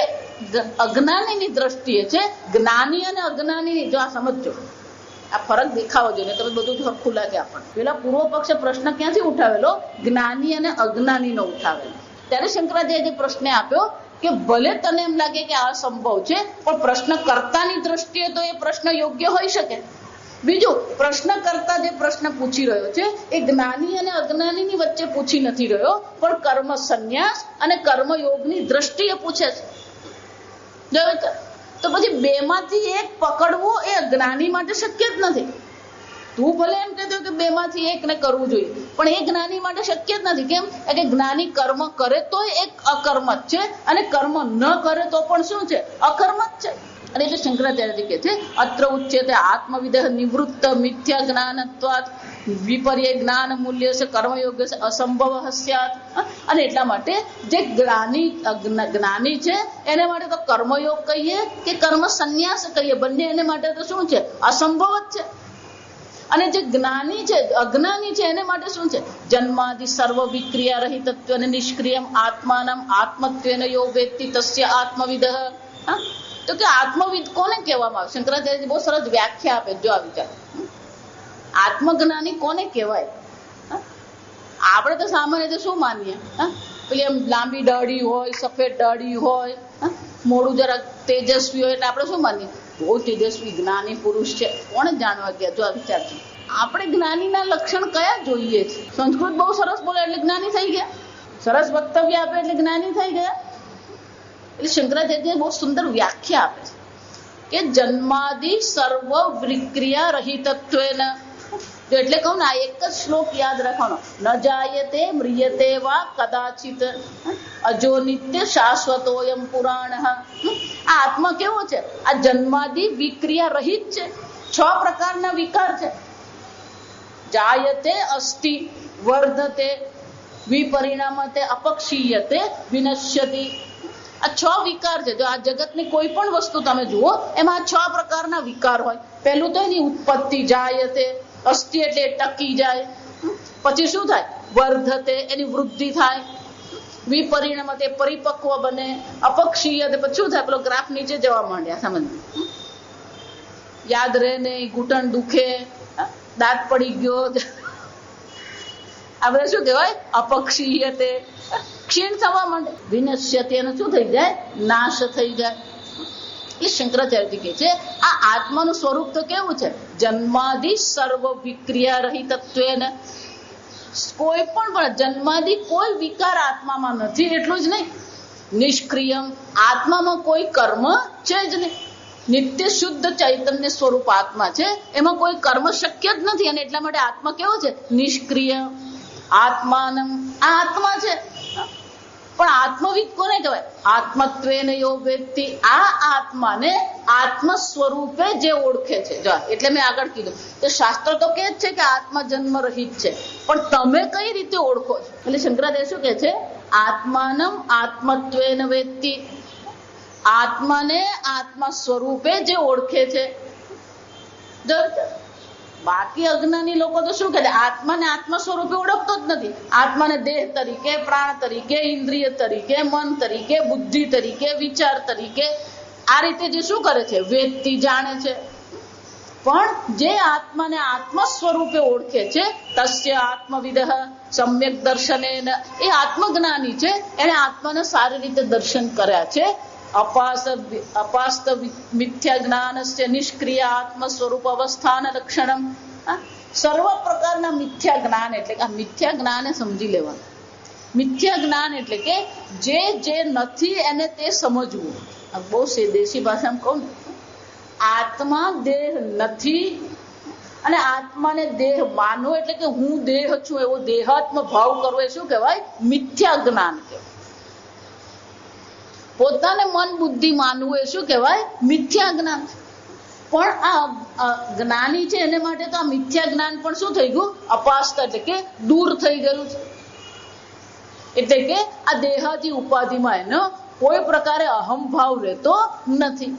અજ્ઞાનીની દ્રષ્ટિએ છે, જ્ઞાની અને અજ્ઞાની. જો આ સમજો આ ફરક દેખાવો જોઈએ તમે બધું સરખું લાગે આપણને. પેલા પૂર્વ પક્ષે પ્રશ્ન ક્યાંથી ઉઠાવેલો? જ્ઞાની અને અજ્ઞાનીનો ઉઠાવેલો. ત્યારે શંકરાચાર્યજી પ્રશ્ન આપ્યો કે ભલે તને એમ લાગે કે આ સંભવ છે પણ પ્રશ્ન કર્તાની દ્રષ્ટિએ તો એ પ્રશ્ન યોગ્ય હોઈ શકે. બીજું પ્રશ્ન કરતા જે પ્રશ્ન પૂછી રહ્યો છે એ જ્ઞાની અને અજ્ઞાનીની વચ્ચે પૂછી નથી રહ્યો પણ કર્મ સંન્યાસ અને કર્મયોગની દ્રષ્ટિએ પૂછે છે. તો પછી બેમાંથી એક પકડવું એ જ્ઞાની માટે શક્ય જ નથી. તું ભલે એમ કહેતો કે બેમાંથી એકને કરવું જોઈએ પણ એ જ્ઞાની માટે શક્ય જ નથી. કેમ કે જ્ઞાની કર્મ કરે તો એક અકર્મ જ છે અને કર્મ ન કરે તો પણ શું છે? અકર્મ જ છે. અને એટલે શંકરાચાર્યજી કહે છે અત્ર ઉચ્યતે આત્મવિદ નિવૃત્ત મિથ્યા જ્ઞાનત્વાત વિપર્ય જ્ઞાન મૂલ્ય છે કર્મયોગ છે અસંભવ સ્યાત. અને એટલા માટે જે જ્ઞાની છે એને માટે તો કર્મયોગ કહીએ કે કર્મ સંન્યાસ કહીએ બંને એને માટે તો શું છે? અસંભવ જ છે. અને જે જ્ઞાની છે અજ્ઞાની છે એને માટે શું છે? જન્માદિ સર્વ વિક્રિયા રહિતત્વ નિષ્ક્રિયમ આત્માનમ આત્મત્વેન યો વેત્તિ તસ્ય આત્મવિદ. તો કે આત્મવિદ કોને કહેવામાં આવે? શંકરાચાર્યજી બહુ સરસ વ્યાખ્યા આપે. જો આ વિચાર આત્મજ્ઞાની કોને કહેવાય? આપણે તો સામાન્ય શું માનીએ? પેલી એમ લાંબી દાઢી હોય, સફેદ દાઢી હોય, મોડું જરા તેજસ્વી હોય એટલે આપણે શું માનીએ? બહુ તેજસ્વી જ્ઞાની પુરુષ છે. કોને જાણવા ગયા? જો આ વિચાર છે. આપણે જ્ઞાનીના લક્ષણ કયા જોઈએ છે? સંસ્કૃત બહુ સરસ બોલે એટલે જ્ઞાની થઈ ગયા, સરસ વક્તવ્ય આપે એટલે જ્ઞાની થઈ ગયા. એટલે શંકરાચાર્ય બહુ સુંદર વ્યાખ્યા આપે છે કે જન્માદિ સર્વ વિક્રિયા રહિતત્વેન. એટલે કહું ને આ એક જ શ્લોક યાદ રાખવાનો. ન જાયતે મ્રિયતે વા કદાચિત અજો નિત્ય શાશ્વતોયમ પુરાણ. આ આત્મા કેવો છે? આ જન્માદિ વિક્રિયા રહિત છે. 6 પ્રકારના વિકાર છે. જાયતે અસ્તિ વર્ધતે વિપરિણામતે અપક્ષીયતે વિનશ્યતિ. આ 6 વિકાર છે. જો આ જગતની કોઈ પણ વસ્તુ તમે જુઓ એમાં 6 પ્રકારના વિકાર હોય. પહેલું તો એની ઉત્પત્તિ જાયતે, અસ્થિ એટલે ટકી જાય. પછી શું થાય? વર્ધતે એની વૃદ્ધિ થાય. વિપરિણામતે પરિપક્વ બને. અપક્ષીય પછી શું થાય? પેલો ગ્રાફ નીચે જવા માંડ્યા સમજ. યાદ રહે નહીં, ઘૂંટણ દુખે, દાંત પડી ગયો, આ બધા શું કહેવાય? અપક્ષીયતે ક્ષીણ થવા માંડે. વિનશ્યતે એનો શું થઈ જાય? નાશ થઈ જાય. એટલે શંકરાચાર્યજી કહે છે આ આત્માનું સ્વરૂપ તો કેવું છે? જન્માદિ સર્વ વિક્રિયા રહિતત્વેન, કોઈ પણ જન્માદિ કોઈ વિકાર આત્મામાં નથી. એટલું જ નહીં, નિષ્ક્રિયમ, આત્મામાં કોઈ કર્મ છે જ નહીં. નિત્ય શુદ્ધ ચૈતન્ય સ્વરૂપ આત્મા છે, એમાં કોઈ કર્મ શક્ય જ નથી. અને એટલા માટે આત્મા કેવો છે? નિષ્ક્રિય. આત્માનમ, આ આત્મા છે. પણ આત્મવિદ કોને કહેવાય? આત્મત્વેન યો વેત્તિ, આ આત્માને આત્મ સ્વરૂપે જે ઓળખે છે. એટલે મેં આગળ કીધું કે શાસ્ત્ર તો કે છે કે આત્મા જન્મ રહિત છે, પણ તમે કઈ રીતે ઓળખો છો? એટલે શંકરાચાર્ય શું કે છે? આત્માનમ આત્મત્વેન વેત્તિ, આત્માને આત્મા સ્વરૂપે જે ઓળખે છે. બાકી અજ્ઞાની લોકો તો શું કહે? આત્માને આત્મા સ્વરૂપે ઓળખતો જ નથી. આત્માને દેહ તરીકે, પ્રાણ તરીકે, ઇન્દ્રિય તરીકે, મન તરીકે, બુદ્ધિ તરીકે, વિચાર તરીકે, આ રીતે જે શું કરે છે? વેદથી જાણે છે. પણ જે આત્માને આત્મા સ્વરૂપે ઓળખે છે, તસ્ય આત્મવિદઃ સમ્યક દર્શનેન, એ આત્મજ્ઞાની છે. એને આત્માને સારી રીતે દર્શન કર્યા છે. અપાસ્ત મિથ્યા જ્ઞાનસ્ય નિષ્ક્રિય આત્મ સ્વરૂપ અવસ્થાન લક્ષણમ. સર્વ પ્રકારના મિથ્યા જ્ઞાન એટલે કે આ મિથ્યા જ્ઞાને સમજી લેવાનું. મિથ્યા જ્ઞાન એટલે કે જે નથી એને તે સમજવું. બહુ દેશી ભાષામાં કહું ને, આત્મા દેહ નથી અને આત્માને દેહ માનવો એટલે કે હું દેહ છું એવો દેહાત્મ ભાવ કરવો, એ શું કહેવાય? મિથ્યા જ્ઞાન કહેવાય. પોતાને મન બુદ્ધિ માનવું એ શું કહેવાય? મિથ્યા જ્ઞાન. પણ આ જ્ઞાની છે એને માટે તો આ મિથ્યા જ્ઞાન પણ શું થઈ ગયું? અપાસ્ત એટલે કે દૂર થઈ ગયું છે. એટલે કે આ દેહાદી ઉપાધિમાં એનો કોઈ પ્રકારે અહંભાવ રહેતો નથી.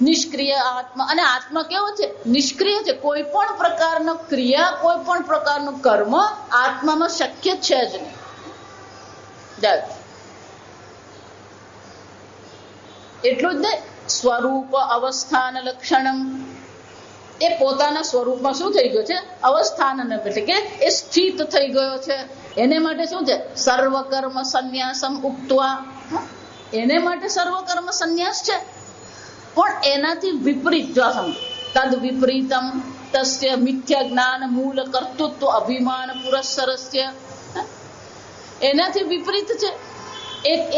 નિષ્ક્રિય આત્મા, અને આત્મા કેવો છે? નિષ્ક્રિય છે. કોઈ પણ પ્રકારનો ક્રિયા, કોઈ પણ પ્રકારનું કર્મ આત્મામાં શક્ય છે જ નહીં. એટલું જ નહીં, સ્વરૂપ અવસ્થાન લક્ષણમ, એ પોતાના સ્વરૂપમાં શું થઈ ગયો છે? અવસ્થાન, એટલે કે એ સ્થિત થઈ ગયો છે. એને માટે શું છે? સર્વકર્મ સંન્યાસમ ઉક્ત્વા, એને માટે સર્વકર્મ સંન્યાસ છે. પણ એનાથી વિપરીત, જો સમજો, તદ વિપરીતમ તસ્ય મિથ્યા જ્ઞાન મૂળ કર્તૃત્વ અભિમાન પુરસ્સરસ્ય, એનાથી વિપરીત છે.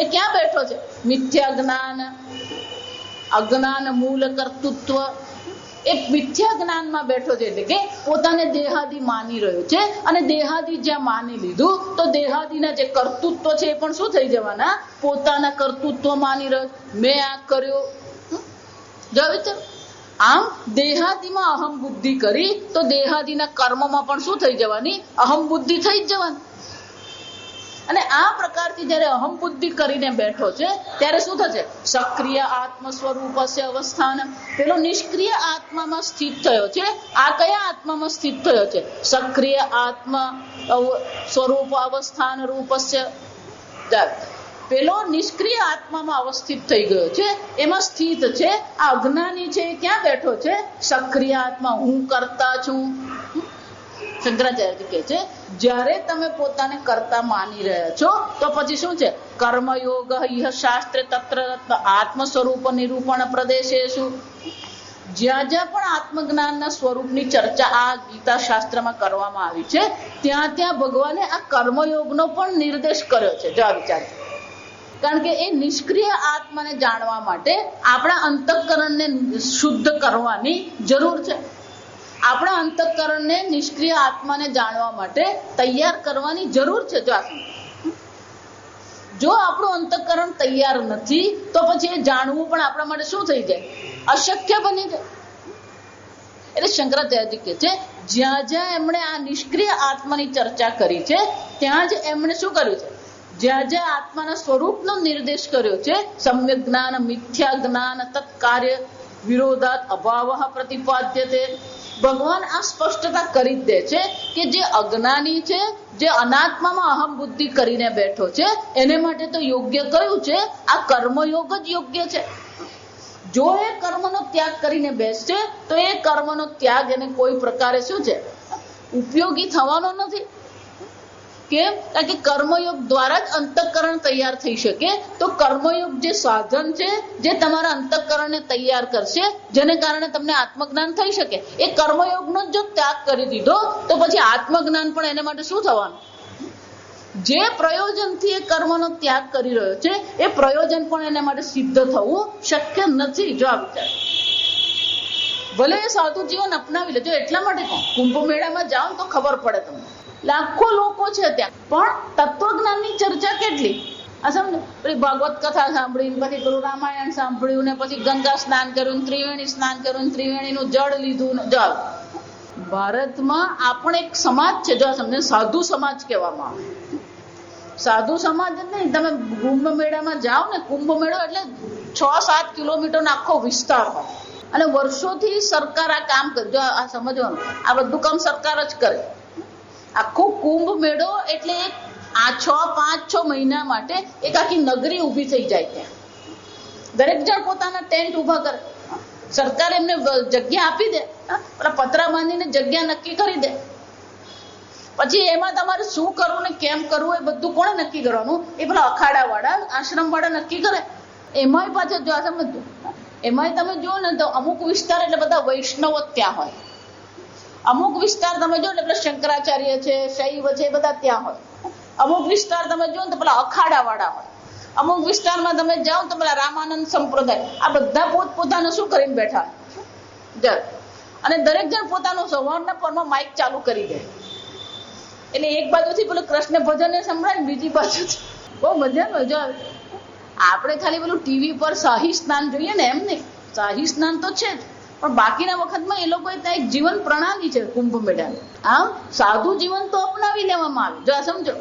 એ ક્યાં બેઠો છે? મિથ્યા જ્ઞાન, અજ્ઞાન મૂળ કર્તૃત્વ, એ મિથ્યા જ્ઞાનમાં બેઠો છે. એટલે કે પોતાને દેહાદી માની રહ્યો છે. અને દેહાદી જ્યાં માની લીધું તો દેહાદીના જે કર્તૃત્વ છે એ પણ શું થઈ જવાના? પોતાના કર્તૃત્વ માની રહ્યો. મેં આ કર્યો. આમ દેહાદીમાં અહમ બુદ્ધિ કરી તો દેહાદીના કર્મમાં પણ શું થઈ જવાની? અહમ બુદ્ધિ થઈ જ જવાની. અને આ પ્રકારથી જયારે અહમ બુદ્ધિ કરીને બેઠો છે ત્યારે શું થશે? સક્રિય આત્મ સ્વરૂપ અવસ્થાન, પેલો નિષ્ક્રિય આત્મામાં સ્થિત થયો છે. આ કયા આત્મામાં સ્થિત થયો છે? સક્રિય આત્મા સ્વરૂપ અવસ્થાન રૂપસ્ય. પેલો નિષ્ક્રિય આત્મામાં અવસ્થિત થઈ ગયો છે, એમાં સ્થિત છે. આ અજ્ઞાની છે એ ક્યાં બેઠો છે? સક્રિય આત્મા, હું કરતા છું. શંકરાચાર્ય કહે છે જ્યારે તમે પોતાને કરતા માની રહ્યા છો તો પછી શું છે? કર્મયોગ ઇહ શાસ્ત્રે તત્ર આત્મ સ્વરૂપ નિરૂપણ પ્રદેશેષુ, જ્યાં જ્યાં પણ આત્મજ્ઞાનના સ્વરૂપની ચર્ચા આ ગીતા શાસ્ત્રમાં કરવામાં આવી છે ત્યાં ત્યાં ભગવાને આ કર્મયોગનો પણ નિર્દેશ કર્યો છે. જો વિચાર, કારણ કે એ નિષ્ક્રિય આત્માને જાણવા માટે આપણા અંતઃકરણને શુદ્ધ કરવાની જરૂર છે. આપણા અંતઃકરણને નિષ્ક્રિય આત્માને જાણવા માટે તૈયાર કરવાની જરૂર છે. જો આપણું અંતઃકરણ તૈયાર નથી તો પછી એ જાણવું પણ આપણા માટે શું થઈ જાય? અશક્ય બની જાય. એટલે શંકરાચાર્યજી કહે છે જ્યાં જ્યાં એમણે આ નિષ્ક્રિય આત્માની ચર્ચા કરી છે ત્યાં જ એમણે શું કર્યું છે? જ્યાં જ્યાં આત્માના સ્વરૂપનો નિર્દેશ કર્યો છે, સમ્યક જ્ઞાન મિથ્યા જ્ઞાન તત્કાર્ય વિરોધાત અભાવ પ્રતિપાદ્યતે, ભગવાન આ સ્પષ્ટતા કરી જ દે છે કે જે અજ્ઞાની છે, જે અનાત્મામાં અહમ બુદ્ધિ કરીને બેઠો છે, એને માટે તો યોગ્ય કયું છે? આ કર્મયોગ જ યોગ્ય છે. જો એ કર્મનો ત્યાગ કરીને બેસશે તો એ કર્મનો ત્યાગ એને કોઈ પ્રકારે શું છે? ઉપયોગી થવાનો નથી. કેમ? કારણ કે કર્મયોગ દ્વારા જ અંતઃકરણ તૈયાર થઈ શકે. તો કર્મયોગ જે સાધન છે, જે તમારા અંતઃકરણને તૈયાર કરશે, જેને કારણે તમને આત્મજ્ઞાન થઈ શકે, એ કર્મયોગનો જો ત્યાગ કરી દીધો તો પછી આત્મજ્ઞાન પણ એને માટે શું થવાનું? જે પ્રયોજનથી એ કર્મનો ત્યાગ કરી રહ્યો છે એ પ્રયોજન પણ એને માટે સિદ્ધ થવું શક્ય નથી. જો આ વિચાર, ભલે એ સાધુ જીવન અપનાવી લેજો. એટલા માટે કહું, કુંભ મેળામાં જાઓ તો ખબર પડે તમને, લાખો લોકો છે ત્યાં, પણ તત્વજ્ઞાનની ચર્ચા કેટલી. આ સમજો, પેલી ભાગવત કથા સાંભળી, પછી પેલું રામાયણ સાંભળ્યું, ને પછી ગંગા સ્નાન કર્યું, ત્રિવેણી સ્નાન કર્યું, ત્રિવેણીનું જળ લીધું. જાઓ, ભારતમાં આપણે એક સમાજ છે, જો સમજે, સાધુ સમાજ કહેવામાં આવે. સાધુ સમાજ જ નહીં, તમે કુંભ મેળામાં જાઓ ને, કુંભ મેળો એટલે 6-7 કિલોમીટરનો આખો વિસ્તાર હોય, અને વર્ષોથી સરકાર આ કામ કરે. જો આ સમજવાનું, આ બધું કામ સરકાર જ કરે. આખો કુંભ મેળો એટલે આ 5-6 મહિના માટે એક આખી નગરી ઊભી થઈ જાય. ત્યાં દરેક જણ પોતાના ટેન્ટ ઊભા કરે. સરકાર એમને જગ્યા આપી દે, પેલા પતરા બાંધીને જગ્યા નક્કી કરી દે. પછી એમાં તમારે શું કરવું ને કેમ કરવું એ બધું કોણે નક્કી કરવાનું? એ પેલા અખાડા વાળા, આશ્રમ વાળા નક્કી કરે. એમાંય પાછળ જો આ સમજો, એમાંય તમે જુઓ ને તો અમુક વિસ્તાર એટલે બધા વૈષ્ણવો ત્યાં હોય, અમુક વિસ્તાર તમે જો ને પેલા શંકરાચાર્ય છે, શૈવ છે, એ બધા ત્યાં હોય. અમુક વિસ્તાર તમે જો ને તો પેલા અખાડા વાળા હોય. અમુક વિસ્તારમાં તમે જાઓ તો પેલા રામાનંદ સંપ્રદાય, આ બધા પોતપોતાનું શું કરીને બેઠા, અને દરેક જણ પોતાનું સવારના પરમાં માઇક ચાલુ કરી દે. એટલે એક બાજુથી પેલું કૃષ્ણ ભજન સંભળાય, બીજી બાજુથી બહુ મજાનું હોય. જો આપણે ખાલી પેલું ટીવી પર શાહી સ્નાન જોઈએ ને, એમ નહીં, શાહી સ્નાન તો છે જ, પણ બાકીના વખતમાં એ લોકોએ ત્યાં એક જીવન પ્રણાલી છે કુંભ મેળાની. આમ સાધુ જીવન તો અપનાવી લેવામાં આવે, જો આ સમજો.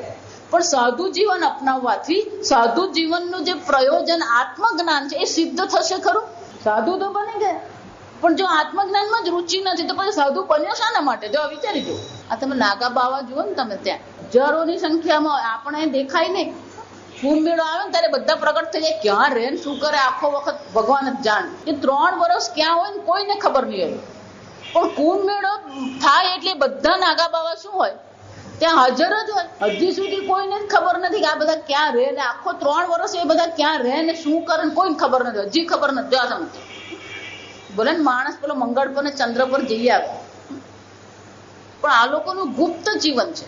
પણ સાધુ જીવન અપનાવવાથી સાધુ જીવનનું જે પ્રયોજન આત્મજ્ઞાન છે એ સિદ્ધ થશે ખરું? સાધુ તો બની ગયા, પણ જો આત્મજ્ઞાનમાં જ રુચિ નથી તો પછી સાધુ બન્યો શાના માટે? જો વિચારી જુઓ, આ તમે નાગા બાવા જુઓ ને, તમે ત્યાં હજારોની સંખ્યામાં, આપણે દેખાય નહીં. કુંભ મેળો આવે ને ત્યારે બધા પ્રગટ થઈ જાય, ક્યાં રહે ને શું કરે આખો વખત ભગવાન જ જાણે. એ 3 વર્ષ ક્યાં હોય ને કોઈને ખબર નહીં હોય. પણ કુંભ મેળો થાય એટલે બધા નાગા બાવા શું હોય, ત્યાં હાજર જ હોય. હજી સુધી કોઈને જ ખબર નથી કે આ બધા ક્યાં રહે ને, આખો 3 વર્ષ એ બધા ક્યાં રહે ને શું કરે ને કોઈને ખબર નથી, હજી ખબર નથી. જો સમજ, બોલે ને માણસ પેલો મંગળ પર ને ચંદ્ર પર જઈ આવે, પણ આ લોકોનું ગુપ્ત જીવન છે.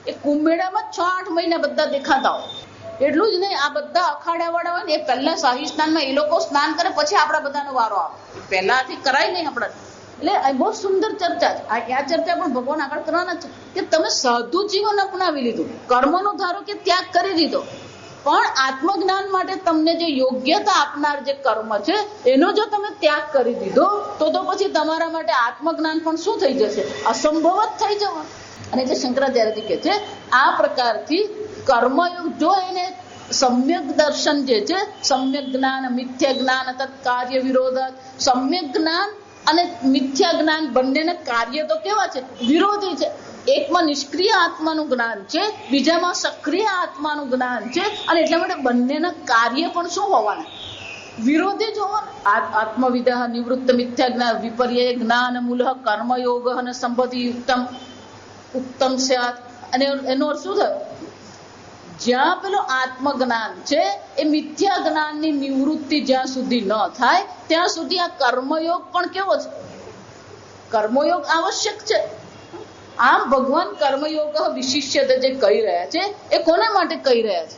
એ કુંભ મેળામાં 6-8 મહિના બધા દેખાતા હોય. એટલું જ નહીં, આ બધા અખાડા વાળા હોય ને એ પહેલા શાહી સ્નાનમાં એ લોકો સ્નાન કરે, પછી આપણા બધાનો વારો આવે. પહેલાથી કરાય નહીં આપણા. એટલે બહુ સુંદર ચર્ચા છે આ ચર્ચા, પણ ભગવાન આગળ કરવાના છે કે તમે સાધુ જીવન અપનાવી લીધું, કર્મનો ધારો કે ત્યાગ કરી દીધો, પણ આત્મજ્ઞાન માટે તમને જે યોગ્યતા આપનાર જે કર્મ છે એનો જો તમે ત્યાગ કરી દીધો તો પછી તમારા માટે આત્મજ્ઞાન પણ શું થઈ જશે? અસંભવ જ થઈ જવાનું. અને જે શંકરાચાર્યજી કહે છે આ પ્રકારથી કર્મયોગ, જો એને સમ્યક દર્શન જે છે, સમ્યક જ્ઞાન, મિથ્યા જ્ઞાન, તત્કાર્ય વિરોધ, સમ્યક જ્ઞાન અને મિથ્યા જ્ઞાન બંનેના કાર્ય તો કેવા છે? વિરોધી છે. એકમાં નિષ્ક્રિય આત્માનું જ્ઞાન છે, બીજામાં સક્રિય આત્માનું જ્ઞાન છે, અને એટલા માટે બંનેના કાર્ય પણ શું હોવાના? વિરોધી જ હોવાના. આત્મવિદ નિવૃત્ત મિથ્યા જ્ઞાન વિપર્ય જ્ઞાન મૂલ કર્મયોગ અને સંપત્તિ ઉત્તમ સ્યાત. અને એનો અર્થ શું થયો? જ્યાં પેલો આત્મજ્ઞાન છે એ મિથ્યા જ્ઞાનની નિવૃત્તિ જ્યાં સુધી ન થાય ત્યાં સુધી આ કર્મયોગ પણ કેવો છે? કર્મયોગ આવશ્યક છે. આમ ભગવાન કર્મયોગ વિશિષ્યત જે કહી રહ્યા છે એ કોને માટે કહી રહ્યા છે?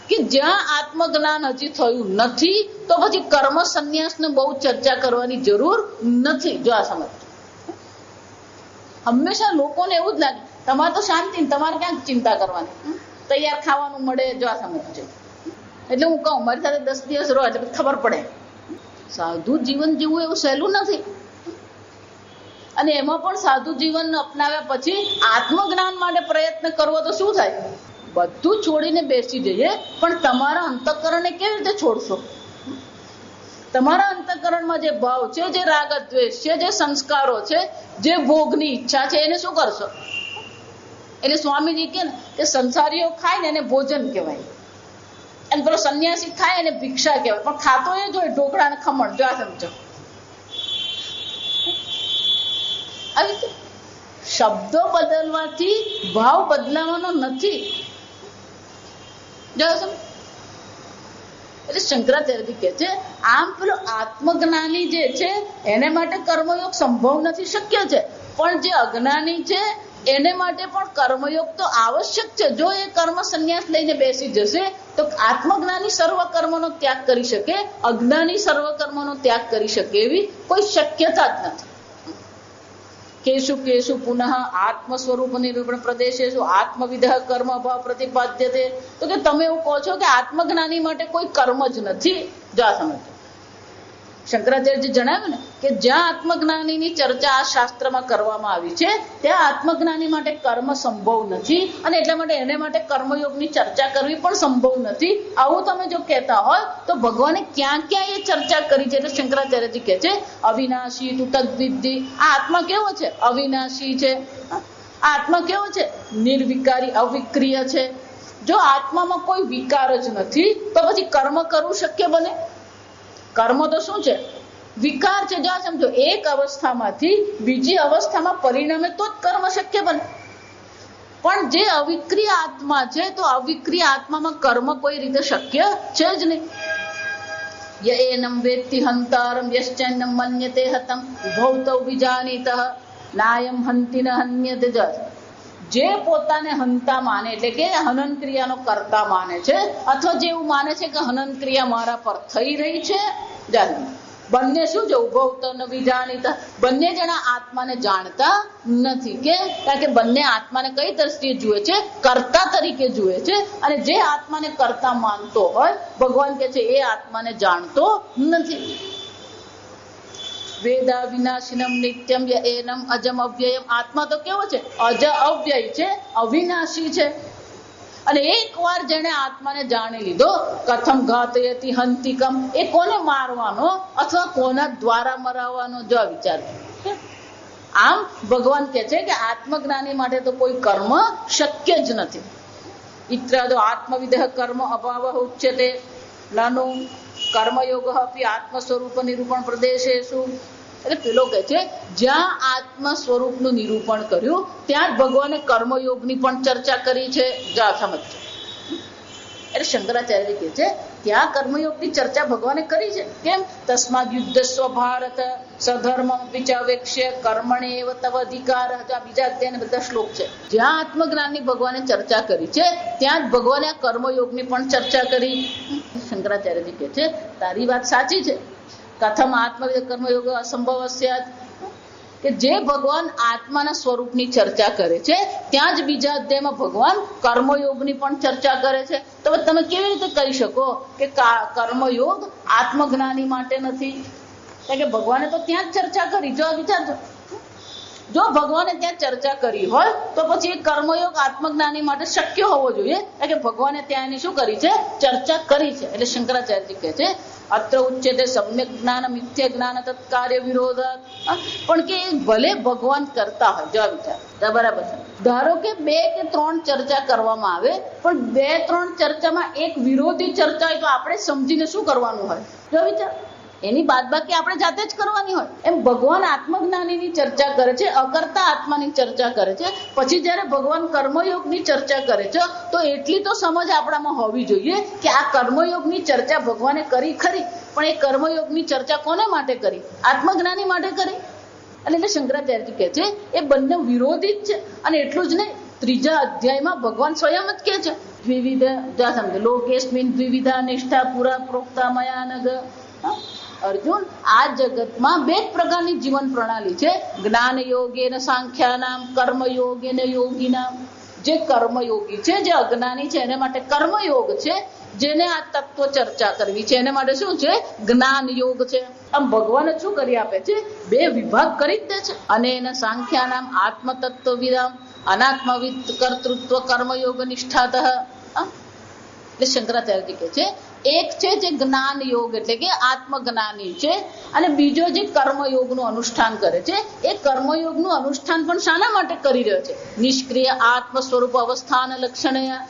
કે જ્યાં આત્મજ્ઞાન હજી થયું નથી તો પછી કર્મ સંન્યાસને બહુ ચર્ચા કરવાની જરૂર નથી. જો આ સમજ, હંમેશા લોકોને એવું જ લાગે તમારે તો શાંતિ, તમારે ક્યાંક ચિંતા કરવાની, તૈયાર ખાવાનું મળે. જો આ સમજ છે. એટલે હું કહું મારી સાથે 10 દિવસ રહો એટલે ખબર પડે સાધુ જીવન જીવવું એવું સહેલું નથી. અને એમાં પણ સાધુ જીવન અપનાવ્યા પછી આત્મજ્ઞાન માટે પ્રયત્ન કરવો તો શું થાય? બધું છોડીને બેસી જઈએ, પણ તમારા અંતઃકરણને કેવી રીતે છોડશો? તમારા અંતઃકરણમાં જે ભાવ છે, જે રાગ દ્વેષ છે, જે સંસ્કારો છે, જે ભોગની ઈચ્છા છે, એને શું કરશો? એટલે સ્વામીજી કે સંસારીઓ ખાય ને એને ભોજન કહેવાય, અને પેલો સંન્યાસી ખાય એને ભિક્ષા કહેવાય. પણ ખાતો એ જ હોય ઢોકળા ને ખમણ. જો આ સમજો, શબ્દો બદલવાથી ભાવ બદલાવાનો નથી. એટલે શંકરાચાર્યજી કહે છે આમ પેલો આત્મજ્ઞાની જે છે એને માટે કર્મયોગ સંભવ નથી, શક્ય છે, પણ જે અજ્ઞાની છે એને માટે પણ કર્મયોગ તો આવશ્યક છે. જો એ કર્મ સંન્યાસ લઈને બેસી જશે તો આત્મજ્ઞાની સર્વ કર્મનો ત્યાગ કરી શકે, અજ્ઞાની સર્વ કર્મનો ત્યાગ કરી શકે એવી કોઈ શક્યતા જ નથી. કેશુ કેશુ પુનઃ આત્મ સ્વરૂપ નિરૂપણ પ્રદેશેશુ આત્મવિધ કર્મ ભાવ પ્રતિપાદ્યતે. તો કે તમે એવું કહો છો કે આત્મજ્ઞાની માટે કોઈ કર્મ જ નથી. જા સમજો, શંકરાચાર્યજી જણાવ્યું ને કે જ્યાં આત્મજ્ઞાનીની ચર્ચા આ શાસ્ત્રમાં કરવામાં આવી છે ત્યાં આત્મજ્ઞાની માટે કર્મ સંભવ નથી, અને એટલા માટે એને માટે કર્મયોગની ચર્ચા કરવી પણ સંભવ નથી. આવું તમે જો કહેતા હોય તો ભગવાને ક્યાં ક્યાં એ ચર્ચા કરી છે. એટલે શંકરાચાર્યજી કહે છે અવિનાશી તું તદ્વિદ્ધિ. આ આત્મા કેવો છે? અવિનાશી છે. આત્મા કેવો છે? નિર્વિકારી, અવિક્રિય છે. જો આત્મામાં કોઈ વિકાર જ નથી તો પછી કર્મ કરવું શક્ય બને? કર્મ તો શું છે? વિકાર છે. જો સમજો, એક અવસ્થામાંથી બીજી અવસ્થામાં પરિણમે તો જ કર્મ શક્ય બને. પણ જે અવિક્રિય આત્મા છે તો અવિક્રિય આત્મામાં કર્મ કોઈ રીતે શક્ય છે જ નહીં. યએનમ વેત્તિ હંતારમ યશ્ચૈનમ મન્યતે હતમ ઉભૌતૌ વિજાનીતઃ નાયમ હંતિ ન હન્યતે. જે પોતાને હંતા માને એટલે કે હનન ક્રિયાનો કર્તા માને છે, અથવા જે એવું માને છે કે હનન ક્રિયા મારા પર થઈ રહી છે, બંને શું છે? ઉભવતો ન વિજાણીતા. બંને જણા આત્માને જાણતા નથી. કે કારણ કે બંને આત્માને કઈ દ્રષ્ટિએ જુએ છે? કર્તા તરીકે જુએ છે. અને જે આત્માને કર્તા માનતો હોય, ભગવાન કે છે એ આત્માને જાણતો નથી. વેદા વિનાશિનમ નિત્યમ એનમ અજમ અવ્યયમ. આત્મા તો કેવો છે? અજ અવ્યય છે, અવિનાશી છે. અને એકવાર જેને આત્માને જાણી લીધો, કથમ ઘાતયતિ હંતિકમ, એ કોને મારવાનો અથવા કોના દ્વારા મરાવવાનો, જો વિચાર. આમ ભગવાન કે છે કે આત્મજ્ઞાની માટે તો કોઈ કર્મ શક્ય જ નથી. ઇત્રાદો આત્મવિધ કર્મ અભાવ ઉચ્યતે નાનો કર્મયોગ અપી આત્મ સ્વરૂપ નિરૂપણ પ્રદેશેશુ. એટલે પેલો કે છે જ્યાં આત્મ સ્વરૂપનું નિરૂપણ કર્યું ત્યાં જ ભગવાને કર્મયોગની પણ ચર્ચા કરી છે. જા સમજો. એટલે શંકરાચાર્ય કે છે ત્યાં કર્મયોગની ચર્ચા ભગવાને કરી છે. કેમ? તસ્માદ યુદ્ધસ્વ ભારત સધર્મ વિચાવેક્ષ્ય કર્મણે એવ તવ અધિકાર. બીજા અધ્યાયના બધા શ્લોક છે. જ્યાં આત્મજ્ઞાનની ભગવાને ચર્ચા કરી છે ત્યાં જ ભગવાને આ કર્મયોગની પણ ચર્ચા કરી. શંકરાચાર્યજી કે છે તારી વાત સાચી છે. કથમ આત્મવિધ કર્મયોગ અસંભવ હશે. કે જે ભગવાન આત્માના સ્વરૂપની ચર્ચા કરે છે ત્યાં જ બીજા અધ્યાયમાં ભગવાન કર્મયોગની પણ ચર્ચા કરે છે. તો તમે કેવી રીતે કહી શકો કે કર્મયોગ આત્મજ્ઞાની માટે નથી? કારણ કે ભગવાને તો ત્યાં જ ચર્ચા કરી. જો વિચારજો, જો ભગવાને ત્યાં ચર્ચા કરી હોય તો પછી એ કર્મયોગ આત્મજ્ઞાની માટે શક્ય હોવો જોઈએ. કારણ કે ભગવાને ત્યાં એની શું કરી છે? ચર્ચા કરી છે. એટલે શંકરાચાર્યજી કહે છે અત્ર ઉચ્યતે સમ્યક જ્ઞાન મિથ્ય જ્ઞાન તત્કાર્ય વિરોધ. પણ કે ભલે ભગવાન કરતા હોય, જો વિચાર બરાબર છે. ધારો કે 2 કે 3 ચર્ચા કરવામાં આવે, પણ 2-3 ચર્ચામાં એક વિરોધી ચર્ચા હોય તો આપણે સમજીને શું કરવાનું હોય? જો વિચાર, એની બાદબાકી આપણે જાતે જ કરવાની હોય. એમ ભગવાન આત્મજ્ઞાનીની ચર્ચા કરે છે, અકર્તા આત્માની ચર્ચા કરે છે. પછી જયારે ભગવાન કર્મયોગની ચર્ચા કરે છે તો એટલી તો સમજ આપણામાં હોવી જોઈએ કે આ કર્મયોગની ચર્ચા ભગવાને કરી ખરી, પણ એ કર્મયોગની ચર્ચા કોને માટે કરી? આત્મજ્ઞાની માટે કરી. એટલે શંકરાચાર્યજી કહે છે એ બંને વિરોધી જ છે. અને એટલું જ નહીં, 3જા અધ્યાયમાં ભગવાન સ્વયં જ કહે છે દ્વિવિધ સમજો લોકેસ્મિન દ્વિવિધા નિષ્ઠા પુરા પ્રોક્તા મયાનગ. અર્જુન, આ જગતમાં 2 પ્રકારની જીવન પ્રણાલી છે. જ્ઞાન યોગેન સાંખ્યાનામ, કર્મયોગેન યોગીનામ. જે કર્મયોગી છે, જે અજ્ઞાની છે એને માટે કર્મયોગ છે. જેને આ તત્વ ચર્ચા કરવી છે એને માટે શું છે? જ્ઞાન યોગ છે. આમ ભગવાન શું કરી આપે છે? 2 વિભાગ કરી દે છે. અને એના સાંખ્યાનામ આત્મતત્વ વિરામ અનાત્મવિદ કર્તૃત્વ કર્મયોગ નિષ્ઠાત. એટલે શંકરાચાર્યજી કહે છે એક છે જે જ્ઞાન યોગ એટલે કે આત્મજ્ઞાની છે, અને બીજો જે કર્મયોગનું અનુષ્ઠાન કરે છે. એ કર્મયોગનું અનુષ્ઠાન પણ શાના માટે કરી રહ્યો છે? નિષ્ક્રિય આત્મ સ્વરૂપ અવસ્થાન લક્ષણયા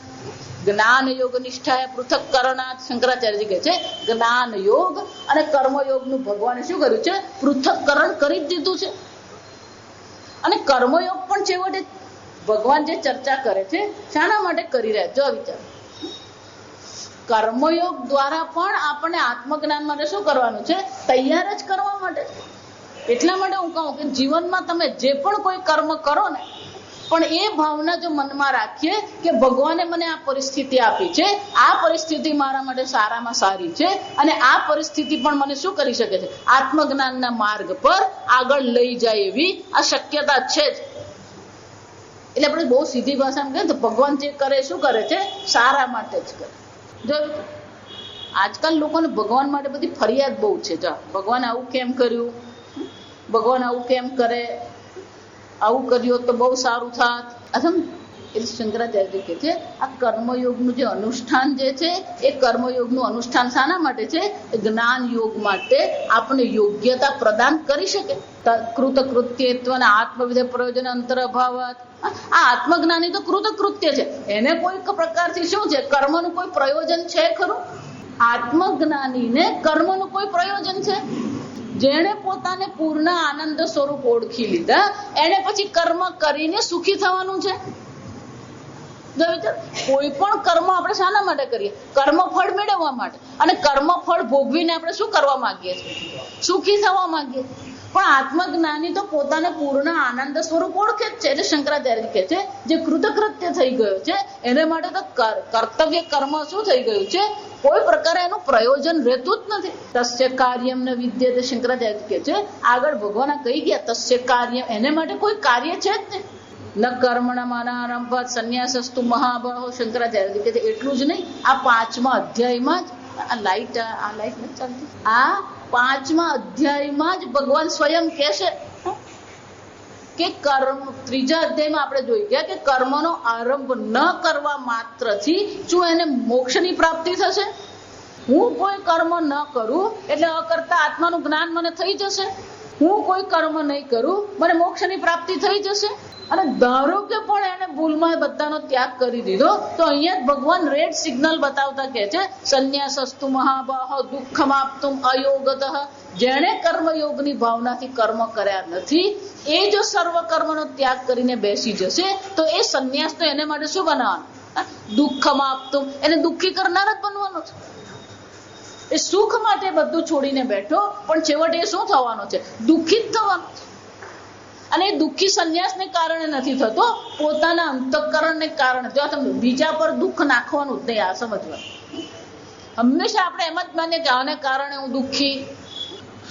જ્ઞાન યોગ નિષ્ઠાએ પૃથક કરણાત. શંકરાચાર્યજી કહે છે જ્ઞાન યોગ અને કર્મયોગનું ભગવાને શું કર્યું છે? પૃથક્કરણ કરી જ દીધું છે. અને કર્મયોગ પણ છેવટે ભગવાન જે ચર્ચા કરે છે શાના માટે કરી રહ્યા? જો વિચાર, કર્મયોગ દ્વારા પણ આપણને આત્મજ્ઞાન માટે શું કરવાનું છે? તૈયાર જ કરવા માટે. એટલા માટે હું કહું કે જીવનમાં તમે જે પણ કોઈ કર્મ કરો ને, પણ એ ભાવના જો મનમાં રાખીએ કે ભગવાને મને આ પરિસ્થિતિ આપી છે, આ પરિસ્થિતિ મારા માટે સારામાં સારી છે, અને આ પરિસ્થિતિ પણ મને શું કરી શકે છે? આત્મજ્ઞાનના માર્ગ પર આગળ લઈ જાય એવી આ શક્યતા છે જ. એટલે આપણે બહુ સીધી ભાષામાં કહીએ તો ભગવાન જે કરે શું કરે છે? સારા માટે જ કરે. જો આજકાલ લોકોને ભગવાન માટે બધી ફરિયાદ બહુ છે. જો ભગવાન આવું કેમ કર્યું, ભગવાન આવું કેમ કરે, આવું કર્યું તો બહુ સારું થાત. એટલે શંકરાચાર્ય કહે છે આ કર્મયોગનું જે અનુષ્ઠાન જે છે એ કર્મયોગનું અનુષ્ઠાન શાના માટે છે? જ્ઞાન યોગ માટે આપણને યોગ્યતા પ્રદાન કરી શકે. કૃતકૃત્યત્વ અને આત્મવિધ પ્રયોજન અંતર અભાવાત. આ આત્મજ્ઞાની તો કૃતકૃત્ય છે, એને કોઈ પ્રકારથી શું છે? કર્મનું કોઈ પ્રયોજન છે ખરું? આત્મજ્ઞાનીને કર્મનું કોઈ પ્રયોજન છે? જેણે પોતાને પૂર્ણ આનંદ સ્વરૂપ ઓળખી લીધા એને પછી કર્મ કરીને સુખી થવાનું છે. કોઈ પણ કર્મ આપણે શાના માટે કરીએ? કર્મફળ મેળવવા માટે. અને કર્મફળ ભોગવીને આપણે શું કરવા માંગીએ છીએ? સુખી થવા માંગીએ. પણ આત્મજ્ઞાની તો પોતાને પૂર્ણ આનંદ સ્વરૂપ ઓળખે જ છે. એટલે શંકરાચાર્ય કહે છે જે કૃતકૃત્ય થઈ ગયો છે એને માટે તો કર્તવ્ય કર્મ શું થઈ ગયું છે? કોઈ પ્રકારે એનું પ્રયોજન રહેતું જ નથી. તસ્ય કાર્યમ ન વિદ્યતે. શંકરાચાર્ય કહે છે આગળ ભગવાન કહી ગયા તસ્ય કાર્ય, એને માટે કોઈ કાર્ય છે જ નહીં. ન કર્મણા માનારંભાત સંન્યાસસ્તુ મહાબાહો. શંકરાચાર્ય કહે છે એટલું જ નહીં, આ 5મા અધ્યાયમાં જ આ લાઈટ નથી ચાલતી, આ 5મા અધ્યાયમાં જ ભગવાન સ્વયં કહેશે કે કર્મ. 3જા અધ્યાયમાં આપણે જોઈ ગયા કે કર્મનો આરંભ ન કરવા માત્રથી શું એને મોક્ષની પ્રાપ્તિ થશે? હું કોઈ કર્મ ન કરું એટલે અકર્તા આત્માનું જ્ઞાન મને થઈ જશે. હું કોઈ કર્મ નહીં કરું મને મોક્ષની પ્રાપ્તિ થઈ જશે. અને ધારો કે પણ એને ભૂલમાં બધાનો ત્યાગ કરી દીધો તો અહીંયા જ ભગવાન રેડ સિગ્નલ બતાવતા કહે છે સંન્યાસસ્તુ મહાબાહ દુઃખમાપ્તુમ અયોગતઃ. જેણે કર્મયોગની ભાવનાથી કર્મ કર્યા નથી એ જો સર્વ કર્મનો ત્યાગ કરીને બેસી જશે તો એ સંન્યાસ તો એને માટે શું બનાવવાનો? દુઃખમાપ્તુમ, એને દુઃખી કરનાર જ બનવાનો છે. એ સુખ માટે બધું છોડીને બેઠો પણ છેવટે એ શું થવાનો છે? દુઃખી જ થવાનો છે. અને એ દુઃખી સંન્યાસને કારણે નથી થતો, પોતાના અંતઃકરણને કારણે. જો તમે બીજા પર દુઃખ નાખવાનું જ નહીં, આ સમજવાનું. હંમેશા આપણે એમ જ માનીએ કે આને કારણે હું દુઃખી.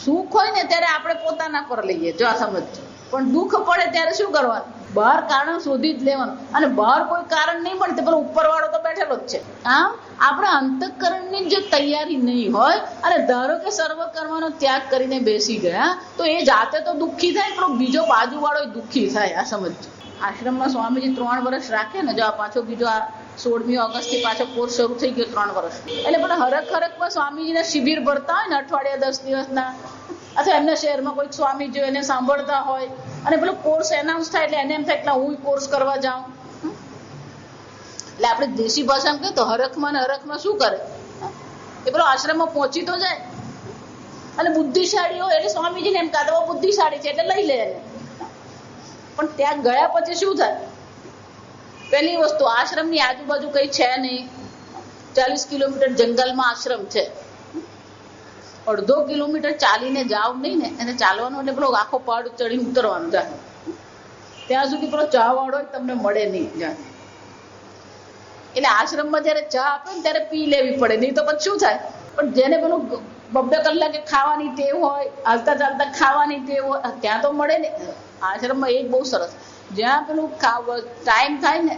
સુખ હોય ને ત્યારે આપણે પોતાના પર લઈએ, જો આ સમજજો. પણ દુઃખ પડે ત્યારે શું કરવાનું? બહાર કારણ શોધી જ લેવાનું. અને બહાર કોઈ કારણ નહીં મળે તો પેલો ઉપરવાળો તો બેઠેલો જ છે. આમ આપણા અંતઃકરણની જે તૈયારી નહીં હોય અને ધારો કે સર્વ કર્મનો ત્યાગ કરીને બેસી ગયા તો એ જાતે તો દુઃખી થાય, પણ બીજો બાજુવાળો દુઃખી થાય. આ સમજજો. આશ્રમમાં સ્વામીજી 3 વર્ષ રાખે ને, જો આ પાછો બીજો આ 16મી ઓગસ્ટથી પાછો કોર્સ શરૂ થઈ ગયો 3 વર્ષ. એટલે પણ હરખમાં સ્વામીજીના શિબિર ભરતા હોય ને અઠવાડિયા 10 દિવસના, અથવા એમના શહેરમાં કોઈક સ્વામીજી એને સાંભળતા હોય અને પેલો કોર્સ એનાઉન્સ થાય એટલે એને એમ થાય કે હું કોર્સ કરવા જાઉં. એટલે આપણે દેશી ભાષામાં કહીએ તો હરખમાં ને હરખમાં શું કરે? એ પેલો આશ્રમમાં પહોંચી તો જાય અને બુદ્ધિશાળી હોય એટલે સ્વામીજીને એમ કાઢો બુદ્ધિશાળી છે એટલે લઈ લે એને. પણ ત્યાં ગયા પછી શું થાય? પહેલી વસ્તુ આશ્રમની આજુબાજુ કઈ છે નહીં. 40 કિલોમીટર જંગલમાં આશ્રમ છે. 1.5 કિલોમીટર ચાલીને જાવ નહીં ને, એને ચાલવાનું એટલે પેલો આખો પહાડ ચડીને ઉતરવાનું જાય. ત્યાં સુધી પેલો ચા વાળો તમને મળે નહીં જાય. એટલે આશ્રમમાં જયારે ચા આપે ને ત્યારે પી લેવી પડે, નહીં તો પછી શું થાય? પણ જેને પેલું 2 કલાકે ખાવાની ટેવ હોય, હાલતા ચાલતા ખાવાની ટેવ હોય, ત્યાં તો મળે ને. આશ્રમમાં એક બહુ સરસ, જ્યાં પેલું ટાઈમ થાય ને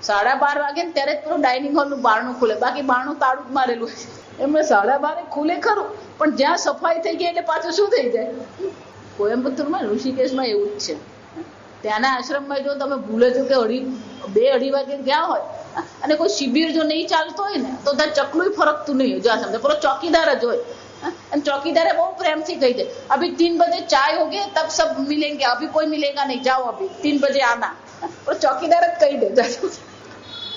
12:30 વાગે ને ત્યારે જ પેલું ડાઇનિંગ હોલનું બારણું ખુલે, બાકી બારણું તાળું જ મારેલું હોય. એમને 12:30 ખુલે ખરું, પણ જ્યાં સફાઈ થઈ ગઈ એટલે પાછું શું થઈ જાય? કોયમ્બતુરમાં ઋષિકેશમાં એવું જ છે. ત્યાંના આશ્રમમાં જો તમે ભૂલે છો કે 2-2:30 વાગે ગયા હોય અને કોઈ શિબિર જો નહીં ચાલતો હોય ને તો ત્યાં ચકલું ફરકતું નહીં હોય. જો સમજે પેલો ચોકીદાર જ હોય અને ચોકીદારે બહુ પ્રેમથી કહી દે અભી 3 બજે ચાય હોગે તબ સબ મિલેંગે, અભી કોઈ મિલેગા નહીં, જાઓ અભી 3 બજે આના. પેલો ચોકીદાર જ કહી દે.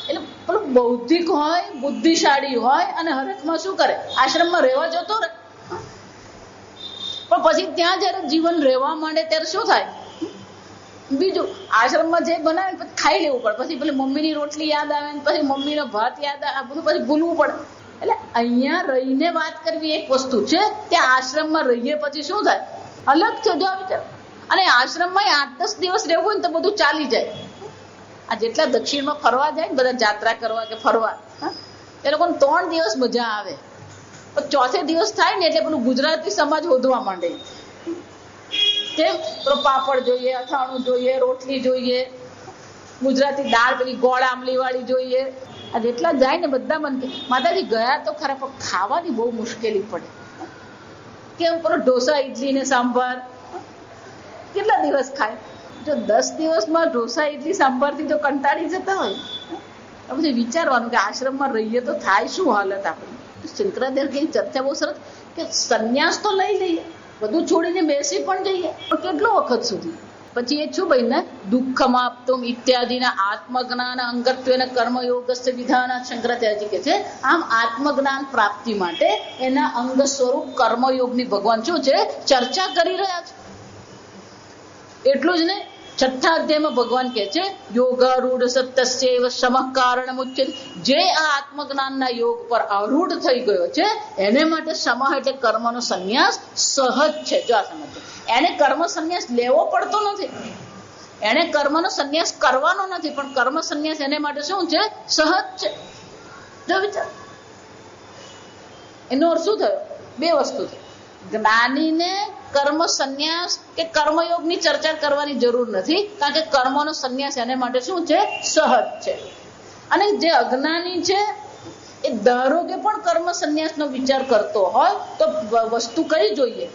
એટલે પેલું બૌદ્ધિક હોય, બુદ્ધિશાળી હોય અને હરખમાં શું કરે? આશ્રમમાં રહેવા જતો રહે. પણ પછી ત્યાં જયારે જીવન રહેવા માંડે ત્યારે શું થાય? બીજું આશ્રમમાં જે બનાવે પછી ખાઈ લેવું પડે, પછી પેલી મમ્મીની રોટલી યાદ આવે, પછી મમ્મીનો ભાત યાદ આવે, આ બધું પછી ભૂલવું પડે. એટલે અહીંયા રહીને વાત કરવી એક વસ્તુ છે, ત્યાં આશ્રમમાં રહીએ પછી શું થાય અલગ છે. જો વિચાર, અને આશ્રમમાં 8-10 દિવસ રહેવું હોય ને તો બધું ચાલી જાય. આ જેટલા દક્ષિણમાં ફરવા જાય ને બધા યાત્રા કરવા કે ફરવા, એ લોકોને 3 દિવસ મજા આવે, પણ ચોથે દિવસ થાય ને એટલે પેલું ગુજરાતી સમાજ હોદવા માંડે. કેમ? તો પાપડ જોઈએ, અથાણું જોઈએ, રોટલી જોઈએ, ગુજરાતી દાળ પેલી ગોળ આમલી વાળી જોઈએ. આ જેટલા જાય ને બધા મન કે માતાજી ગયા તો ખરા, પણ ખાવાની બહુ મુશ્કેલી પડે. કેમ? પેલો ઢોસા ઇડલી ને સાંભાર કેટલા દિવસ ખાય? જો 10 દિવસમાં ઢોસા ઇડલી સાંભારથી જો કંટાળી જતા હોય તો પછી વિચારવાનું કે આશ્રમમાં રહીએ તો થાય શું હાલત આપણી. શંકરાચાર્યની ચર્ચા બહુ સરસ કે સંન્યાસ તો લઈ લઈએ, બધું છોડીને બેસી પણ જઈએ, પણ કેટલો વખત સુધી? પછી એ શું ભાઈ ને દુઃખમાપ્તુમ ઇત્યાદિના આત્મજ્ઞાન અંગત્વેન કર્મયોગસ્ય વિધાન. શંકરાચાર્યજી કે છે આમ આત્મજ્ઞાન પ્રાપ્તિ માટે એના અંગ સ્વરૂપ કર્મયોગની ભગવાન શું છે ચર્ચા કરી રહ્યા છે. એટલું જ નહીં, 6થા અધ્યાયમાં ભગવાન કહે છે યોગારૂઢ સત્યસ્યૈવ સમઃ કારણમ ઉચ્યતે. જે આ આત્મજ્ઞાનના યોગ પર આરૂઢ થઈ ગયો છે એને માટે સમઃ એટલે કર્મનો સંન્યાસ સહજ છે. જો આ સમજો, એને કર્મ સંન્યાસ લેવો પડતો નથી, એને કર્મનો સંન્યાસ કરવાનો નથી, પણ કર્મ સંન્યાસ એને માટે શું છે સહજ છે. જો વિચાર, એનો અર્થ શું થયો? 2 વસ્તુ છે. જ્ઞાનીને કર્મ સંન્યાસ કે કર્મયોગની ચર્ચા કરવાની જરૂર નથી, કારણ કે કર્મનો સંન્યાસ એને માટે શું છે સહજ છે. અને જે અજ્ઞાની છે એ ધારો કે પણ કર્મ સંન્યાસનો વિચાર કરતો હોય તો વસ્તુ કઈ જોઈએ?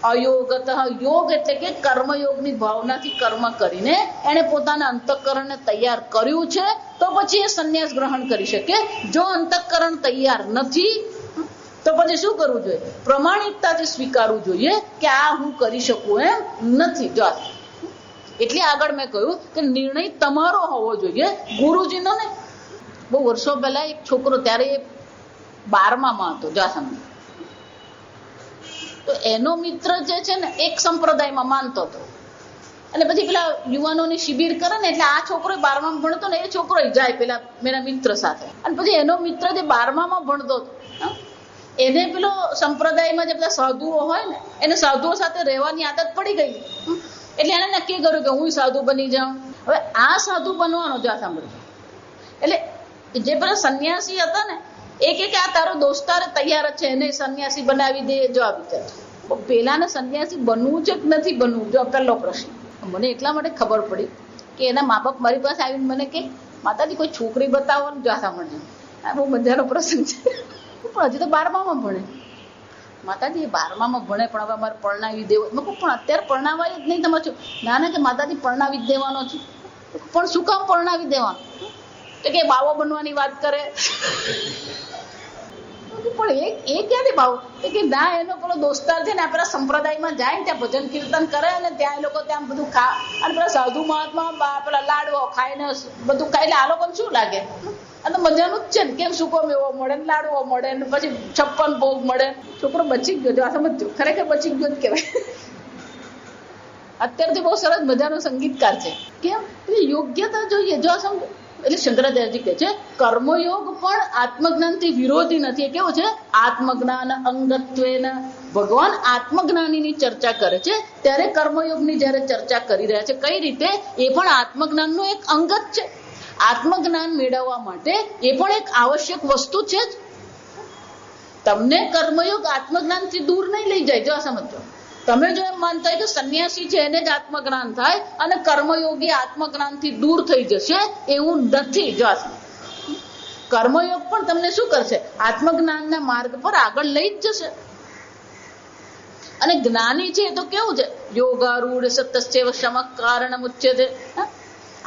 અયોગત. યોગ એટલે કે કર્મયોગની ભાવનાથી કર્મ કરીને એને પોતાના અંતઃકરણને તૈયાર કર્યું છે તો પછી એ સંન્યાસ ગ્રહણ કરી શકે. જો અંતઃકરણ તૈયાર નથી તો પછી શું કરવું જોઈએ? પ્રમાણિકતાથી સ્વીકારવું જોઈએ કે આ હું કરી શકું એમ નથી. જો એટલે આગળ મેં કહ્યું કે નિર્ણય તમારો હોવો જોઈએ, ગુરુજીનો ને. બહુ વર્ષો પહેલા એક છોકરો, ત્યારે એ 12માં હતો, જો સમજ, તો એનો મિત્ર જે છે ને એક સંપ્રદાયમાં માનતો હતો, અને પછી પેલા યુવાનોની શિબિર કરે ને એટલે આ છોકરો 12માં ભણતો ને એ છોકરો જાય પેલા મેરા મિત્ર સાથે, અને પછી એનો મિત્ર જે 12માં ભણતો હતો એને પેલો સંપ્રદાયમાં જે બધા સાધુઓ હોય ને એને સાધુઓ સાથે રહેવાની આદત પડી ગઈ, એટલે એને નક્કી કર્યું કે હું સાધુ બની જાઉં. હવે આ સાધુ બનવાનો જો સાંભળ્યું, એટલે જે પેલા સંન્યાસી હતા ને એ કે આ તારો દોસ્તાર તૈયાર છે એને સંન્યાસી બનાવી દે. જો આ વિચાર, પેલાને સંન્યાસી બનવું છે કે નથી બનવું? જો પહેલો પ્રશ્ન. મને એટલા માટે ખબર પડી કે એના મા બાપ મારી પાસે આવીને મને કે માતાજી કોઈ છોકરી બતાવો ને. જો સાંભળજો, આ બહુ મજાનો પ્રસંગ છે. પણ હજી તો 12માં ભણે. માતાજી એ 12માં ભણે પણ હવે અમારે પરણાવી દેવો. મેં કહું પણ અત્યારે પરણાવાય જ નહીં તમારે. ના કે માતાજી પરણાવી જ દેવાનો છે. પણ શું કામ પરણાવી દેવાનો? તો કે બાવો બનવાની વાત કરે. પણ એ ક્યાંથી બાવો? કે ના, એનો પેલો દોસ્તાર છે ને આ પેલા સંપ્રદાયમાં જાય ને ત્યાં ભજન કીર્તન કરે અને ત્યાં એ લોકો ત્યાં બધું ખા, અને પેલા સાધુ મહાત્મા પેલા લાડવો ખાઈને બધું ખાઈ, એટલે આ લોકોને શું લાગે? આ તો મજાનું જ છે ને. કેમ સુકો મેવો મળે ને લાડવો મળે ને પછી 56 ભોગ મળે. છોકરો બચી ગયો. જો આ સમજો, ખરેખર બચી ગયો જ કહેવાય. અત્યારથી બહુ સરસ મજાનો સંગીતકાર છે. કેમ? યોગ્યતા જોઈએ. જો આ સમજો, એટલે શંકરાચાર્યજી કહે છે કર્મયોગ પણ આત્મજ્ઞાનથી વિરોધી નથી. એ કેવું છે? આત્મજ્ઞાન અંગત્વેન. ભગવાન આત્મજ્ઞાનીની ચર્ચા કરે છે ત્યારે કર્મયોગની જયારે ચર્ચા કરી રહ્યા છે, કઈ રીતે? એ પણ આત્મજ્ઞાનનું એક અંગ જ છે. આત્મજ્ઞાન મેળવવા માટે એ પણ એક આવશ્યક વસ્તુ છે જ. તમને કર્મયોગ આત્મજ્ઞાનથી દૂર નહીં લઈ જાય. જો સમજો, તમે જો એમ માનતા હોય કે સંન્યાસી છે એને જ આત્મજ્ઞાન થાય અને કર્મયોગી આત્મજ્ઞાનથી દૂર થઈ જશે, એવું નથી. જો કર્મયોગ પણ તમને શું કરશે? આત્મજ્ઞાનના માર્ગ પર આગળ લઈ જ જશે. અને જ્ઞાની છે તો કેવું છે? યોગારૂઢ સત્યસ્યૈવ સમઃ કારણમ ઉચ્યતે.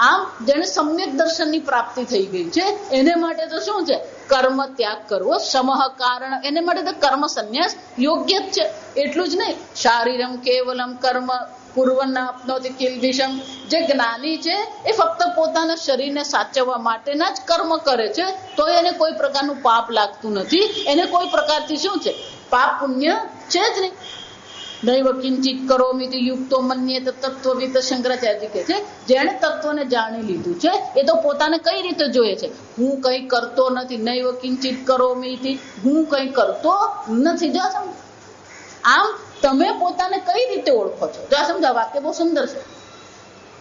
આમ જેને સમ્યક દર્શનની પ્રાપ્તિ થઈ ગઈ છે એને માટે તો શું છે? કર્મ ત્યાગ કરવો સમઃ કારણ. એને માટે તો કર્મ સંન્યાસ યોગ્ય જ છે. એટલું જ નહીં, શારીરમ કેવલમ કર્મ પૂર્વના આપનોતિ કિલ્બિષમ. જે જ્ઞાની છે એ ફક્ત પોતાના શરીરને સાચવવા માટેના જ કર્મ કરે છે, તો એને કોઈ પ્રકારનું પાપ લાગતું નથી. એને કોઈ પ્રકારથી શું છે? પાપ પુણ્ય છે જ નહીં. નૈવ કિંચિત કરોમિતિ યુક્તો મન્યેત તત્વવિદ શંકરાચાર્ય કહે છે જેણે તત્વને જાણી લીધું છે એ તો પોતાને કઈ રીતે જોઈએ છે, હું કઈ કરતો નથી. નૈવ કિંચિત કરોમિતિ, હું કઈ કરતો નથી. જો સમજ, આમ તમે પોતાને કઈ રીતે ઓળખો છો? જો સમજા, વાક્ય બહુ સુંદર છે.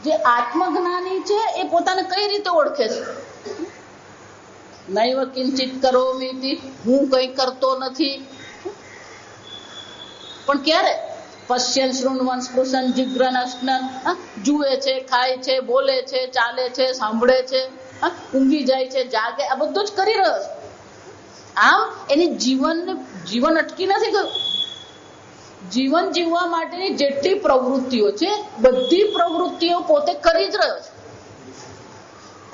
જે આત્મજ્ઞાની છે એ પોતાને કઈ રીતે ઓળખે છે? નૈવ કિંચિત કરોમિતિ, હું કઈ કરતો નથી. પણ ક્યારે? પશ્યન શૃણવન સ્પૃશન જિગ્રન અશ્નન, જુએ છે, ખાય છે, બોલે છે, ચાલે છે, સાંભળે છે, ઊંઘી જાય છે, જાગે, આ બધું જ કરી રહ્યો છે. આમ એની જીવન અટકી નથી ગયું. જીવન જીવવા માટેની જેટલી પ્રવૃત્તિઓ છે બધી પ્રવૃત્તિઓ પોતે કરી જ રહ્યો છે.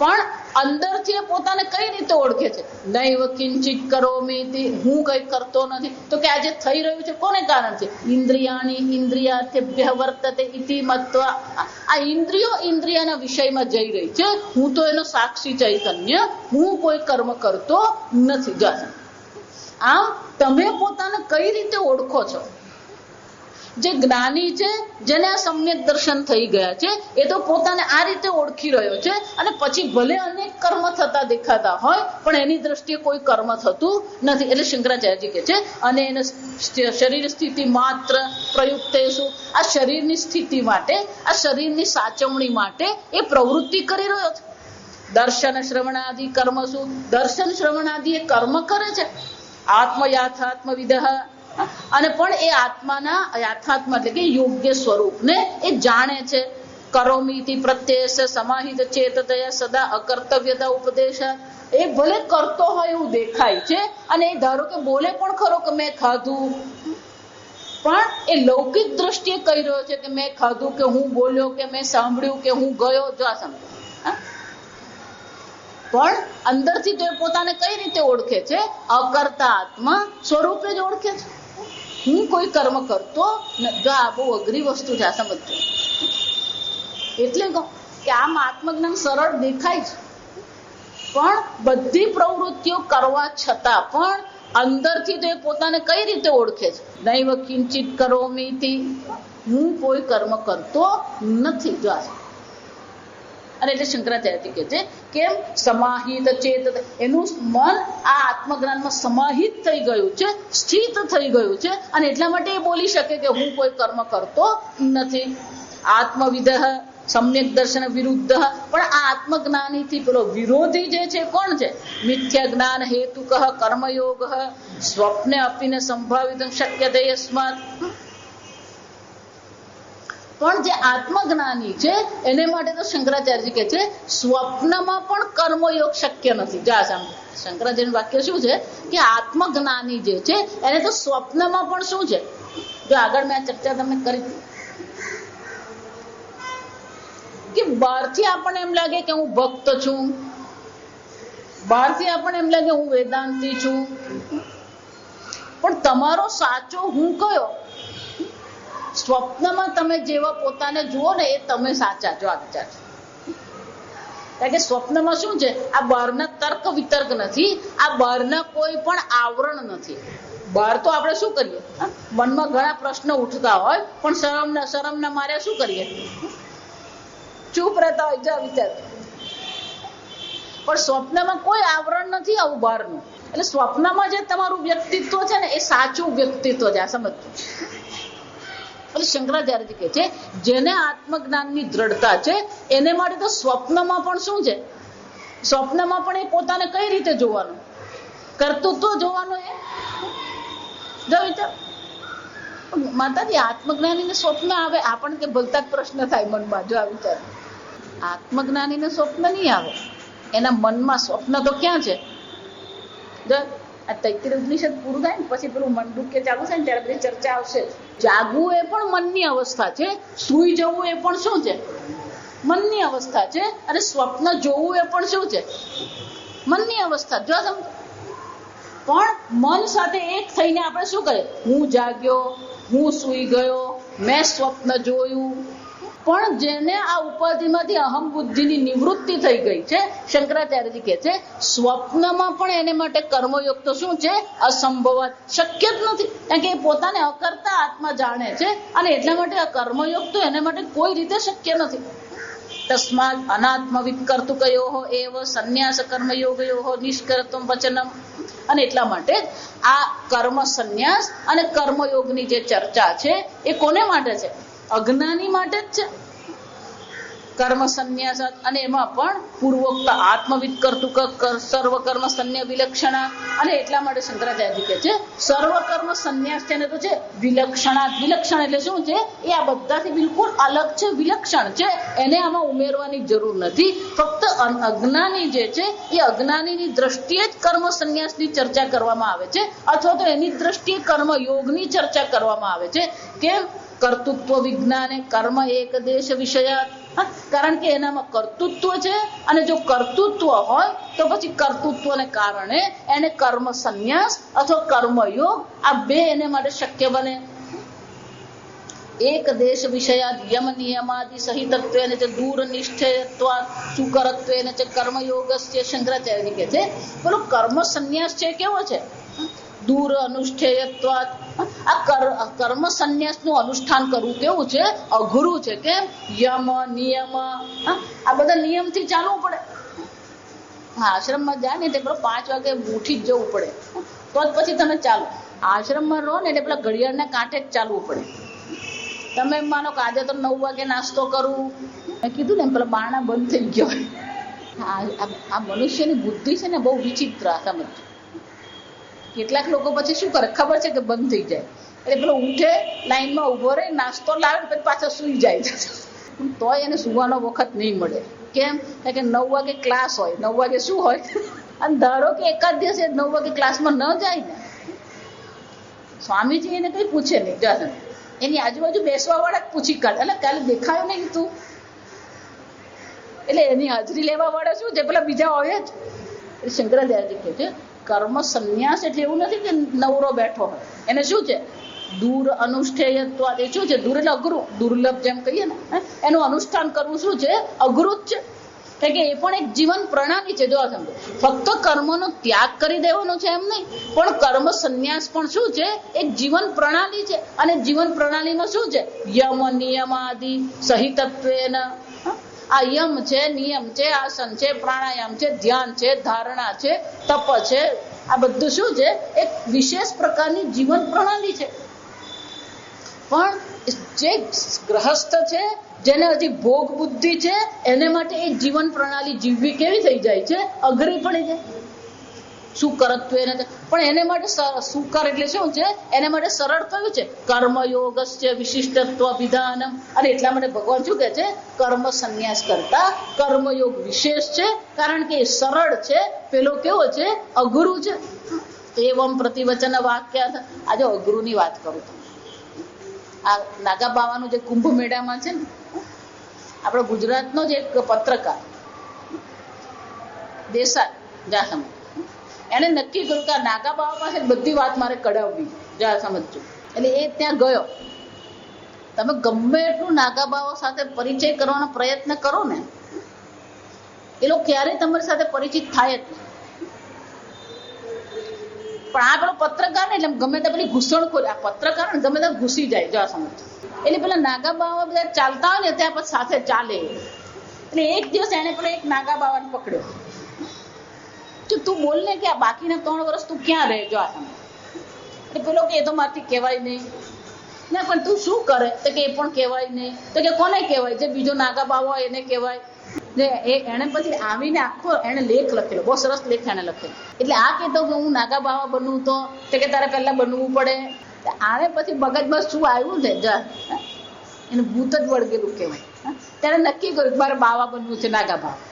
પણ અંદરથી પોતાને કઈ રીતે ઓળખે છે? નૈવ કિંચિત કરોમિતિ, હું કઈ કરતો નથી. તો કે આજે થઈ રહ્યું છે કોને કારણ છે? ઇન્દ્રિયાણી ઇન્દ્રિયાર્થેભ્યઃ વર્તતે ઇતિ મત્વા. આ ઇન્દ્રિયો ઇન્દ્રિયના વિષયમાં જઈ રહી છે, હું તો એનો સાક્ષી ચૈતન્ય, હું કોઈ કર્મ કરતો નથી. જાણે આમ તમે પોતાને કઈ રીતે ઓળખો છો? જે જ્ઞાની છે, જેને આ સમ્યક દર્શન થઈ ગયા છે, એ તો પોતાને આ રીતે ઓળખી રહ્યો છે. અને પછી ભલે અનેક કર્મ થતા દેખાતા હોય પણ એની દ્રષ્ટિએ કોઈ કર્મ થતું નથી. એટલે શંકરાચાર્યજી કહે છે અને એને શરીર સ્થિતિ માત્ર પ્રયુક્તેષુ, આ શરીરની સ્થિતિ માટે, આ શરીરની સાચવણી માટે એ પ્રવૃત્તિ કરી રહ્યો છે. દર્શન શ્રવણાદિ કર્મસુ, દર્શન શ્રવણાદિ એ કર્મ કરે છે. આત્મયાથાત્મવિદઃ, અને પણ એ આત્માના યાથાત્મા એટલે કે યોગ્ય સ્વરૂપને એ જાણે છે. કરોમિતિ પ્રત્યય સમાહિત ચેતતયા સદા અકર્તવ્યતા ઉપદેશ, એ ભલે કરતો હોય એવું દેખાય છે અને એ ધારો કે બોલે પણ ખરો કે મેં ખાધું, પણ એ લૌકિક દ્રષ્ટિએ કહી રહ્યો છે કે મેં ખાધું, કે હું બોલ્યો, કે મેં સાંભળ્યું, કે હું ગયો. જો આ સમજ, પણ અંદરથી તો એ પોતાને કઈ રીતે ઓળખે છે? અકર્તા આત્મા સ્વરૂપે જ ઓળખે છે. હું કોઈ કર્મ કરતો. જો આ બહુ અઘરી વસ્તુ છે, આ સમજજો. એટલે કહું કે આમ આત્મજ્ઞાન સરળ દેખાય છે, પણ બધી પ્રવૃત્તિઓ કરવા છતાં પણ અંદરથી તો એ પોતાને કઈ રીતે ઓળખે છે? નૈવ કિંચિત કરોમિતિ, હું કોઈ કર્મ કરતો નથી. જો અને એટલે શંકરાચાર્ય કહે છે કેમ? સમાહિત ચેત, એનું મન આ આત્મજ્ઞાનમાં સમાહિત થઈ ગયું છે, સ્થિત થઈ ગયું છે, અને એટલા માટે એ બોલી શકે કે હું કોઈ કર્મ કરતો નથી. આત્મવિદઃ સમ્યક દર્શન વિરુદ્ધ, પણ આ આત્મજ્ઞાનીથી પેલો વિરોધી જે છે કોણ છે? મિથ્યા જ્ઞાન હેતુક કર્મયોગ સ્વપ્ને અપીને સંભાવિત શક્યતે યસ્માત. પણ જે આત્મજ્ઞાની છે એને માટે તો શંકરાચાર્ય કહે છે સ્વપ્નમાં પણ કર્મયોગ શક્ય નથી. જા સામે શંકરાચાર્યનું વાક્ય શું છે કે આત્મજ્ઞાની જે છે એને તો સ્વપ્નમાં પણ શું છે? જો આગળ મેં આ ચર્ચા તમને કરી કે બહારથી આપણને એમ લાગે કે હું ભક્ત છું, બહારથી આપણને એમ લાગે હું વેદાંતી છું, પણ તમારો સાચો હું કયો? સ્વપ્નમાં તમે જેવા પોતાને જુઓ ને એ તમે સાચા. જો આ વિચાર, કારણ કે સ્વપ્નમાં શું છે? આ બહારના તર્ક વિતર્ક નથી, આ બહારના કોઈ પણ આવરણ નથી. બહાર તો આપણે શું કરીએ? મનમાં ઘણા પ્રશ્નો ઉઠતા હોય પણ શરમના મારે શું કરીએ? ચૂપ રહેતા હોય. જા વિચાર, પણ સ્વપ્નમાં કોઈ આવરણ નથી આવું બહારનું. એટલે સ્વપ્નમાં જે તમારું વ્યક્તિત્વ છે ને એ સાચું વ્યક્તિત્વ છે. આ સમજતું. એટલે શંકરાચાર્ય કહે છે જેને આત્મજ્ઞાનની દ્રઢતા છે એને માટે તો સ્વપ્નમાં પણ શું છે? સ્વપ્નમાં પણ એ પોતાને કઈ રીતે જોવાનું? કર્તૃત્વ જોવાનું. એ જો વિચાર, માતાજી આત્મજ્ઞાનીને સ્વપ્ન આવે આપણને કે ભલતા જ પ્રશ્ન થાય મનમાં. જો આ વિચાર, આત્મજ્ઞાનીને સ્વપ્ન નહીં આવે, એના મનમાં સ્વપ્ન તો ક્યાં છે? જો આ તૈત્તિર ઉપનિષદ પૂરું થાય ને પછી પેલું મંડુક્ય ચાલુ થાય ને ત્યારે બધી ચર્ચા આવશે. જાગવું એ પણ મનની અવસ્થા છે, સુઈ જવું એ પણ શું છે? મનની અવસ્થા છે, અને સ્વપ્ન જોવું એ પણ શું છે? મનની અવસ્થા. જો પણ મન સાથે એક થઈને આપણે શું કરીએ? હું જાગ્યો, હું સુઈ ગયો, મેં સ્વપ્ન જોયું. પણ જેને આ ઉપાધિમાંથી અહમ બુદ્ધિની નિવૃત્તિ થઈ ગઈ છે, શંકરાચાર્યજી કહે છે સ્વપ્નમાં પણ એને માટે કર્મયોગ તો શું છે, અસંભવ, શક્ય જ નથી, કારણ કે એ પોતાને અકર્તા આત્મા જાણે છે અને એટલા માટે આ કર્મયોગ તો એને માટે કોઈ રીતે શક્ય નથી. તસ્માત અનાત્મવિદ કર્તુકયો એવ સંન્યાસ કર્મયોગયો નિષ્કર્તમ વચનમ. અને એટલા માટે આ કર્મ સંન્યાસ અને કર્મયોગની જે ચર્ચા છે એ કોને માટે છે? અજ્ઞાની માટે જ છે. કર્મ સંન્યાસ અને એમાં પણ પૂર્વોક્ત આત્મવિદ કર્તુક સર્વ કર્મ સંન્યા વિલક્ષણા. અને એટલા માટે શંકરાચાર્યજી કહે છે સર્વ કર્મ સંન્યાસ છે ને તો છે વિલક્ષણા. વિલક્ષણ એટલે શું છે? એ આ બધાથી બિલકુલ અલગ છે, વિલક્ષણ છે, એને આમાં ઉમેરવાની જરૂર નથી. ફક્ત અજ્ઞાની જે છે એ અજ્ઞાનીની દ્રષ્ટિએ જ કર્મ સંન્યાસની ચર્ચા કરવામાં આવે છે, અથવા તો એની દ્રષ્ટિએ કર્મયોગની ચર્ચા કરવામાં આવે છે. કેમ? કર્તૃત્વ વિજ્ઞાને કર્મ એક દેશ વિષયાત. કારણ કે એનામાં કર્તૃત્વ છે, અને જો કર્તૃત્વ હોય તો પછી કર્તૃત્વને કારણે એને કર્મ સંન્યાસ અથવા કર્મયોગ આ બે એને માટે શક્ય બને. એક દેશ વિષયાદ યમ નિયમાદિ સહિતત્વેન ચ દૂર નિષ્ઠેયત્વાદ સુકરત્વેન ચ કર્મયોગસ્ય. શંકરાચાર્ય કહે છે પેલો કર્મ સંન્યાસ છે કેવો છે? દૂર અનુષ્ઠેયત્વાદ. આ કર્મ સંન્યાસનું અનુષ્ઠાન કરવું કેવું છે? અઘરું છે. કેમ? યમ નિયમ, આ બધા નિયમથી ચાલવું પડે. હા, આશ્રમમાં જાય ને એટલે પેલો 5 વાગે ઉઠી જ જવું પડે, તો જ પછી તમે ચાલો. આશ્રમમાં રહો ને એટલે પેલા ઘડિયાળના કાંઠે જ ચાલવું પડે. તમે માનો કે આજે તો 9 વાગે નાસ્તો કરું, મેં કીધું ને પેલા બારણા બંધ થઈ ગયો. આ મનુષ્યની બુદ્ધિ છે ને બહુ વિચિત્ર. સમજ, કેટલાક લોકો પછી શું કરે ખબર છે કે બંધ થઈ જાય એટલે પેલો ઉઠે, લાઈનમાં ઉભો રહે, નાસ્તો લાવે, પછી પાછા સુઈ જાય. તોય એને સુવાનો વખત નહીં મળે. કેમ? કારણ કે 9 વાગે ક્લાસ હોય. 9 વાગે શું હોય? અને ધારો કે એકાદ દિવસે 9 વાગે ક્લાસમાં ન જાય ને, સ્વામીજી એને કઈ પૂછે નહીં, જા એની આજુબાજુ બેસવા વાળા જ પૂછી કાઢે, એટલે કાલે દેખાયો નહીં તું, એટલે એની હાજરી લેવા વાળા શું છે? પેલા બીજા હોય જ. શંકરાચાર્યજી કહે છે કર્મ સંન્યાસ એટલે એવું નથી કે નવરો બેઠો હોય. એને શું છે? દૂર અનુષ્ઠેયત્વાદ. એ શું છે? દૂર એટલે અઘરું, દુર્લભ જેમ કહીએ ને, એનું અનુષ્ઠાન કરવું શું છે? અઘરું જ છે. કારણ કે એ પણ એક જીવન પ્રણાલી છે. જો સમજો, ફક્ત કર્મનો ત્યાગ કરી દેવાનો છે એમ નહીં, પણ કર્મ સંન્યાસ પણ શું છે? એક જીવન પ્રણાલી છે. અને જીવન પ્રણાલીમાં શું છે? યમ નિયમાદિ સહિતત્વેન. આ યમ છે, નિયમ છે, આસન છે, પ્રાણાયામ છે, ધ્યાન છે, ધારણા છે, તપ છે, આ બધું શું છે? એક વિશેષ પ્રકારની જીવન પ્રણાલી છે. પણ જે ગ્રહસ્થ છે, જેને હજી ભોગ બુદ્ધિ છે, એને માટે એ જીવન પ્રણાલી જીવવી કેવી થઈ જાય છે? અઘરી પડી જાય. સુકરત્વ એને, પણ એને માટે સુકર એટલે શું છે? એને માટે સરળ કયું છે? કર્મયોગસ્ય વિશિષ્ટત્વ વિધાનમ. અને એટલા માટે ભગવાન શું કહે છે? કર્મ સંન્યાસ કરતા કર્મયોગ વિશેષ છે, કારણ કે એ સરળ છે, પેલો કેવો છે? અઘરું છે. એવમ પ્રતિવચન વાક્ય. આજે અઘરુંની વાત કરું છું. આ નાગા બાવાનું જે કુંભ મેળામાં છે ને, આપણો ગુજરાતનો જ એક પત્રકાર દેસાઈ જા, એને નક્કી કર્યું કે આ નાગા બાવા પાસે બધી વાત મારે કઢાવવી, જા સમજજો. એટલે એ ત્યાં ગયો. તમે ગમે એટલું નાગા બાવા સાથે પરિચય કરવાનો પ્રયત્ન કરો ને, એ લોકો ક્યારેય તમારી સાથે પરિચિત થાય જ નહીં. પણ આ પેલો પત્રકાર ને એટલે ગમે તે પેલી ઘૂસણખોરી, આ પત્રકાર ને ગમે તે ઘૂસી જાય, જા સમજ. એટલે પેલા નાગા બાવા બધા ચાલતા હોય ને ત્યાં પછી સાથે ચાલે. એટલે એક દિવસ એને પેલો એક નાગા બાવાને પકડ્યો કે તું બોલ ને કે આ બાકીના 3 વર્ષ તું ક્યાં રહે? જો આ સમજ. એટલે પેલો કે એ તો મારથી કહેવાય નહીં. ના પણ તું શું કરે? તો કે એ પણ કહેવાય નહીં. તો કે કોને કહેવાય? જે બીજો નાગા બાવા હોય એને કહેવાય. એને પછી આવીને આખો એને લેખ લખેલો, બહુ સરસ લેખ એને લખેલો. એટલે આ કહેતો કે હું નાગા બાવા બનવું, તો કે તારે પહેલા બનવું પડે. આને પછી મગજમાં શું આવ્યું છે? જા, એને ભૂત જ વળગેલું કહેવાય. ત્યારે નક્કી કર્યું મારે બાવા બનવું છે, નાગા બાવા.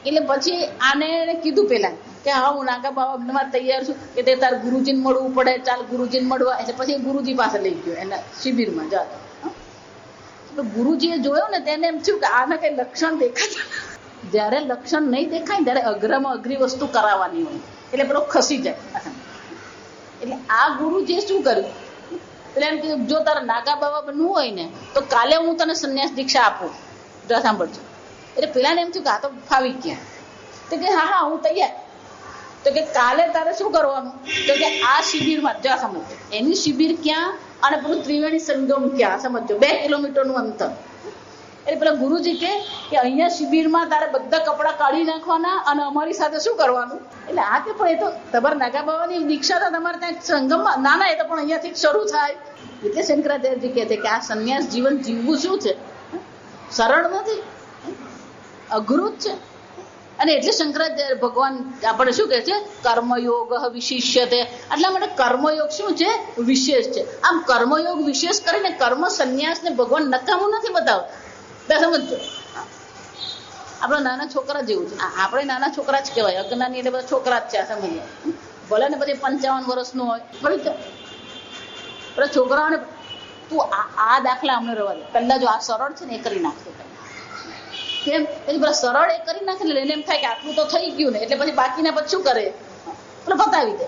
એટલે પછી આને એને કીધું પેલા કે હા હું નાગા બાવા બનવા તૈયાર છું, કે તે તારે ગુરુજીને મળવું પડે, ચાલ ગુરુજીને મળવા. એટલે પછી ગુરુજી પાસે લઈ ગયો એના શિબિરમાં. જા, ગુરુજીએ જોયો ને તેને એમ થયું કે આના કઈ લક્ષણ દેખાતા. જયારે લક્ષણ નહીં દેખાય ત્યારે અઘરામાં અઘરી વસ્તુ કરાવવાની હોય, એટલે પેલો ખસી જાય. એટલે આ ગુરુજીએ શું કર્યું? એટલે એમ કે જો તારે નાગા બાવા બનવું હોય ને તો કાલે હું તને સંન્યાસ દીક્ષા આપું. જો સાંભળજો. એટલે પેલાને એમ થયું કે આ તો ફાવી ગયા. તો કે હા હું તૈયાર. તો કે કાલે તારે શું કરવાનું? તો કે આ શિબિરમાં જા. સમજો એની શિબિર ક્યાં અને પેલું ત્રિવેણી સંગમ ક્યાં? સમજો 2 કિલોમીટરનું અંતર. એટલે પેલા ગુરુજી કે અહીંયા શિબિરમાં તારે બધા કપડાં કાઢી નાખવાના અને અમારી સાથે શું કરવાનું? એટલે આ કે પણ એ તો તમારા નાગા બાવાની દીક્ષા તો તમારે ત્યાં સંગમમાં ના એ તો પણ અહીંયાથી જ શરૂ થાય. એટલે શંકરાચાર્યજી કહે છે કે આ સંન્યાસ જીવન જીવવું શું છે? સરળ નથી, અઘરું જ છે. અને એટલે શંકરાચાર્ય ભગવાન આપણે શું કહે છે? કર્મયોગ વિશિષ્યતે. એટલા માટે કર્મયોગ શું છે? વિશેષ છે. આમ કર્મયોગ વિશેષ કરીને કર્મ સંન્યાસને ભગવાન નકામું નથી બતાવતા. સમજો આપણા નાના છોકરા જેવું છે. આપણે નાના છોકરા જ કહેવાય, અજ્ઞાની એટલે બધા છોકરા જ છે. આ સમજો ભલે ને પછી 55 વર્ષનું હોય બધા છોકરાઓને તું આ દાખલા અમને રવા દે. પહેલા જો આ સરળ છે ને એ કરી નાખશે. કેમ? પછી પેલા સરળ એ કરી નાખે એટલે એને એમ થાય કે આટલું તો થઈ ગયું ને, એટલે પછી બાકીના પછી શું કરે? એટલે બતાવી દે.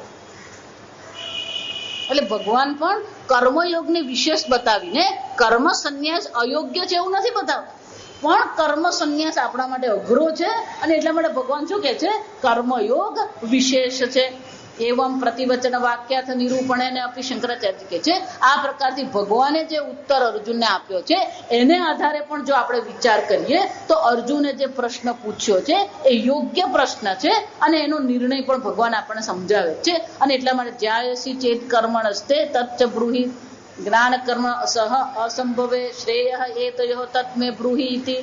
એટલે ભગવાન પણ કર્મયોગને વિશેષ બતાવીને કર્મ સંન્યાસ અયોગ્ય છે એવું નથી બતાવતા, પણ કર્મ સંન્યાસ આપણા માટે અઘરો છે અને એટલા માટે ભગવાન શું કહે છે? કર્મયોગ વિશેષ છે. એવમ પ્રતિવચન વાક્યાર્થ નિરૂપણે અપી શંકરાચાર્ય કહે છે આ પ્રકારથી ભગવાને જે ઉત્તર અર્જુનને આપ્યો છે એને આધારે પણ જો આપણે વિચાર કરીએ તો અર્જુને જે પ્રશ્ન પૂછ્યો છે એ યોગ્ય પ્રશ્ન છે અને એનો નિર્ણય પણ ભગવાન આપણને સમજાવે છે. અને એટલા માટે જ્યાયસી ચેત કર્મણસ્તે તચ્ચ બ્રૂહિ જ્ઞાન કર્મ સહ અસંભવે શ્રેય એતયો તત્મે બ્રૂહિ ઇતિ.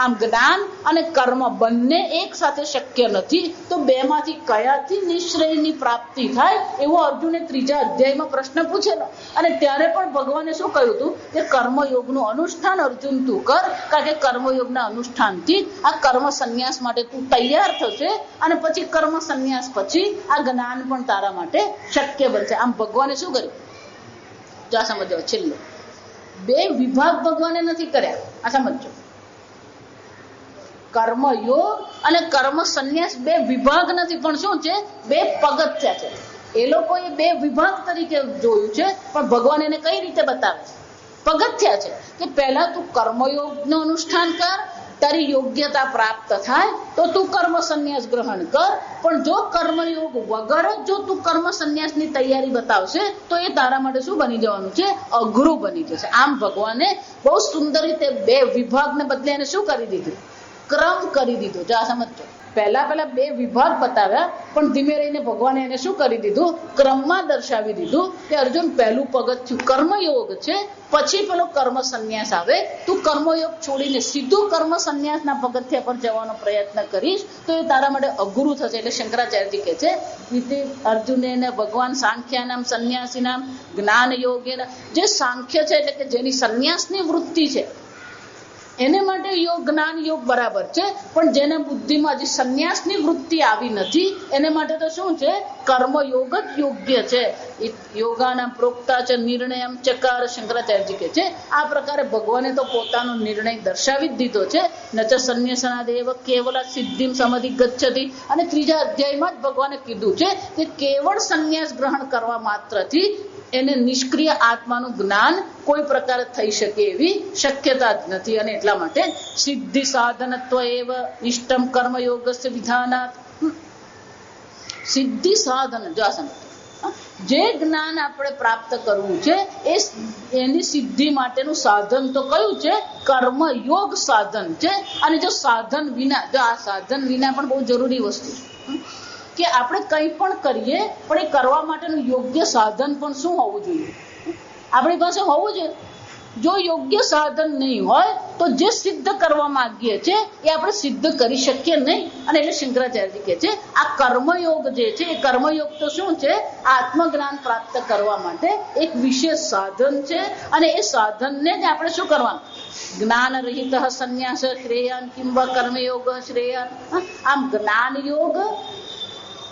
આમ જ્ઞાન અને કર્મ બંને એક સાથે શક્ય નથી, તો બેમાંથી કયાથી નિશ્રેયની પ્રાપ્તિ થાય એવો અર્જુને 3જા અધ્યાયમાં પ્રશ્ન પૂછેલો. અને ત્યારે પણ ભગવાને શું કહ્યું હતું કે કર્મયોગનું અનુષ્ઠાન અર્જુન તું કર, કારણ કે કર્મયોગના અનુષ્ઠાનથી આ કર્મ સંન્યાસ માટે તું તૈયાર થશે અને પછી કર્મ સંન્યાસ પછી આ જ્ઞાન પણ તારા માટે શક્ય બનશે. આમ ભગવાને શું કર્યું? આ સમજો છેલ્લે 2 વિભાગ ભગવાને નથી કર્યા. આ સમજો કર્મયોગ અને કર્મ સંન્યાસ 2 વિભાગ નથી, પણ શું છે? 2 પગથિયા છે. એ લોકોએ 2 વિભાગ તરીકે જોયું છે, પણ ભગવાન એને કઈ રીતે બતાવે છે? પગથિયા છે કે પહેલા તું કર્મયોગનું અનુષ્ઠાન કર, તારી યોગ્યતા પ્રાપ્ત થાય તો તું કર્મ સંન્યાસ ગ્રહણ કર. પણ જો કર્મયોગ વગર જ જો તું કર્મ સંન્યાસની તૈયારી બતાવશે તો એ તારા માટે શું બની જવાનું છે? અઘરું બની જશે. આમ ભગવાને બહુ સુંદર રીતે 2 વિભાગને બદલે એને શું કરી દીધું? ક્રમ કરી દીધો. જો આ સમજો પહેલા 2 વિભાગ બતાવ્યા, પણ ધીમે રહીને ભગવાને એને શું કરી દીધું? ક્રમમાં દર્શાવી દીધું કે અર્જુન પહેલું પગથિયું કર્મયોગ છે, પછી પેલો કર્મ સંન્યાસ આવે. તું કર્મયોગ છોડીને સીધું કર્મ સંન્યાસના પગથિયા પર જવાનો પ્રયત્ન કરીશ તો એ તારા માટે અઘરું થશે. એટલે શંકરાચાર્યજી કહે છે અર્જુને ભગવાન સાંખ્યા નામ સંન્યાસી નામ જ્ઞાન યોગે, જે સાંખ્ય છે એટલે કે જેની સંન્યાસની વૃત્તિ છે એને માટે યોગ જ્ઞાન યોગ બરાબર છે, પણ જેને બુદ્ધિમાં હજી સંન્યાસની વૃત્તિ આવી નથી એને માટે તો શું છે? કર્મયોગ જ યોગ્ય છે. યોગાના પ્રોક્તા છે નિર્ણય ચકાર. શંકરાચાર્યજી કહે છે આ પ્રકારે ભગવાને તો પોતાનો નિર્ણય દર્શાવી જ દીધો છે. નચ સંન્યાસનાદેવ કેવલ સિદ્ધિમ સમધિગચ્છતિ. અને 3જા અધ્યાયમાં જ ભગવાને કીધું છે કે કેવળ સંન્યાસ ગ્રહણ કરવા માત્રથી એને નિષ્ક્રિય આત્માનું જ્ઞાન કોઈ પ્રકારે થઈ શકે એવી શક્યતા જ નથી. અને એટલા માટે સિદ્ધિ સાધનત્વ એવ ઇષ્ટમ કર્મયોગસ્ય વિધાનાત. સિદ્ધિ સાધન જો જે જ્ઞાન આપણે પ્રાપ્ત કરવું છે એની સિદ્ધિ માટેનું સાધન તો કયું છે? કર્મયોગ સાધન છે. અને જો સાધન વિના, જો આ સાધન વિના પણ બહુ જરૂરી વસ્તુ કે આપણે કંઈ પણ કરીએ પણ એ કરવા માટેનું યોગ્ય સાધન પણ શું હોવું જોઈએ? આપણી પાસે હોવું જોઈએ. જો યોગ્ય સાધન નહીં હોય તો જે સિદ્ધ કરવા માંગીએ છીએ એ આપણે સિદ્ધ કરી શકીએ નહીં. અને એટલે શંકરાચાર્યજી કહે છે આ કર્મયોગ જે છે એ કર્મયોગ તો શું છે? આત્મજ્ઞાન પ્રાપ્ત કરવા માટે એક વિશેષ સાધન છે. અને એ સાધનને જ આપણે શું કરવાનું? જ્ઞાન રહિત સંન્યાસ શ્રેયાન કિંવા કર્મયોગ શ્રેયાન. આમ જ્ઞાન યોગ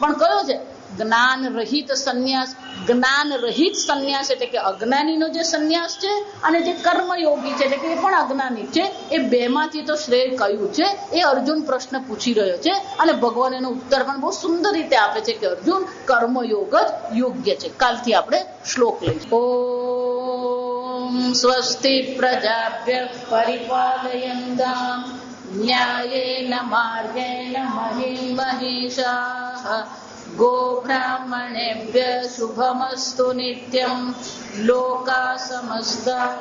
પણ કયો છે? જ્ઞાન રહિત સંન્યાસ. જ્ઞાન રહિત સંન્યાસ એટલે કે અજ્ઞાનીનો જે સંન્યાસ છે અને જે કર્મયોગી છે એટલે કે એ પણ અજ્ઞાની છે. એ બેમાંથી તો શ્રેય કયું છે એ અર્જુન પ્રશ્ન પૂછી રહ્યો છે. અને ભગવાન એનો ઉત્તર પણ બહુ સુંદર રીતે આપે છે કે અર્જુન કર્મયોગ જ યોગ્ય છે. કાલથી આપણે શ્લોક લઈશું. ઓમ स्वस्ति प्रजाभ्यः परिपालयन्तां न्यायेन मार्गेण महीं महिषाः गोब्राह्मणेभ्यः शुभमस्तु नित्यं लोकाः समस्ताः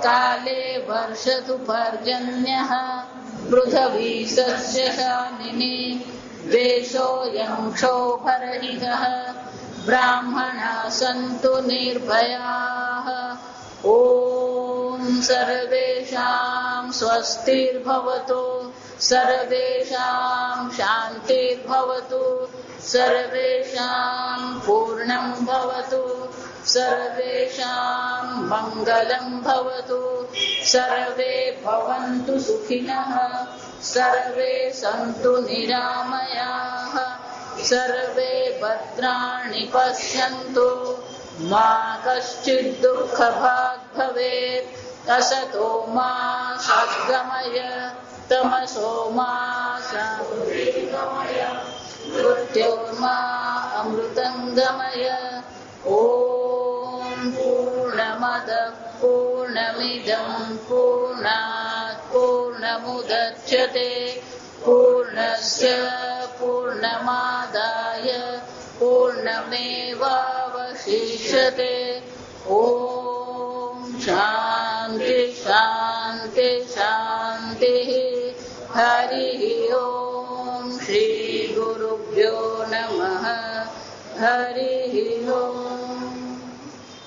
काले वर्षतु पर्जन्यः पृथिवी सस्यशालिनी देशोऽयं क्षोभरहितः ब्राह्मणाः सन्तु निर्भयाः ॐ सर्वेषां स्वस्तिर्भवतु सर्वेषां शान्तिर्भवतु सर्वेषां पूर्णं भवतु सर्वेषां मङ्गलं भवतु सर्वे भवन्तु सुखिनः सर्वे सन्तु निरामयाः सर्वे भद्राणि पश्यन्तु मा कश्चित् दुःखभाग् भवेत् असतो मा सद्गमय तमसो मा गमय मृत्योर्मा अमृतं गमय ॐ पूर्णमदः पूर्णमिदं पूर्णात् पूर्णमुदच्यते पूर्णस्य पूर्णमादाय पूर्णमेवावशिष्यते ॐ शान्ति शान्ति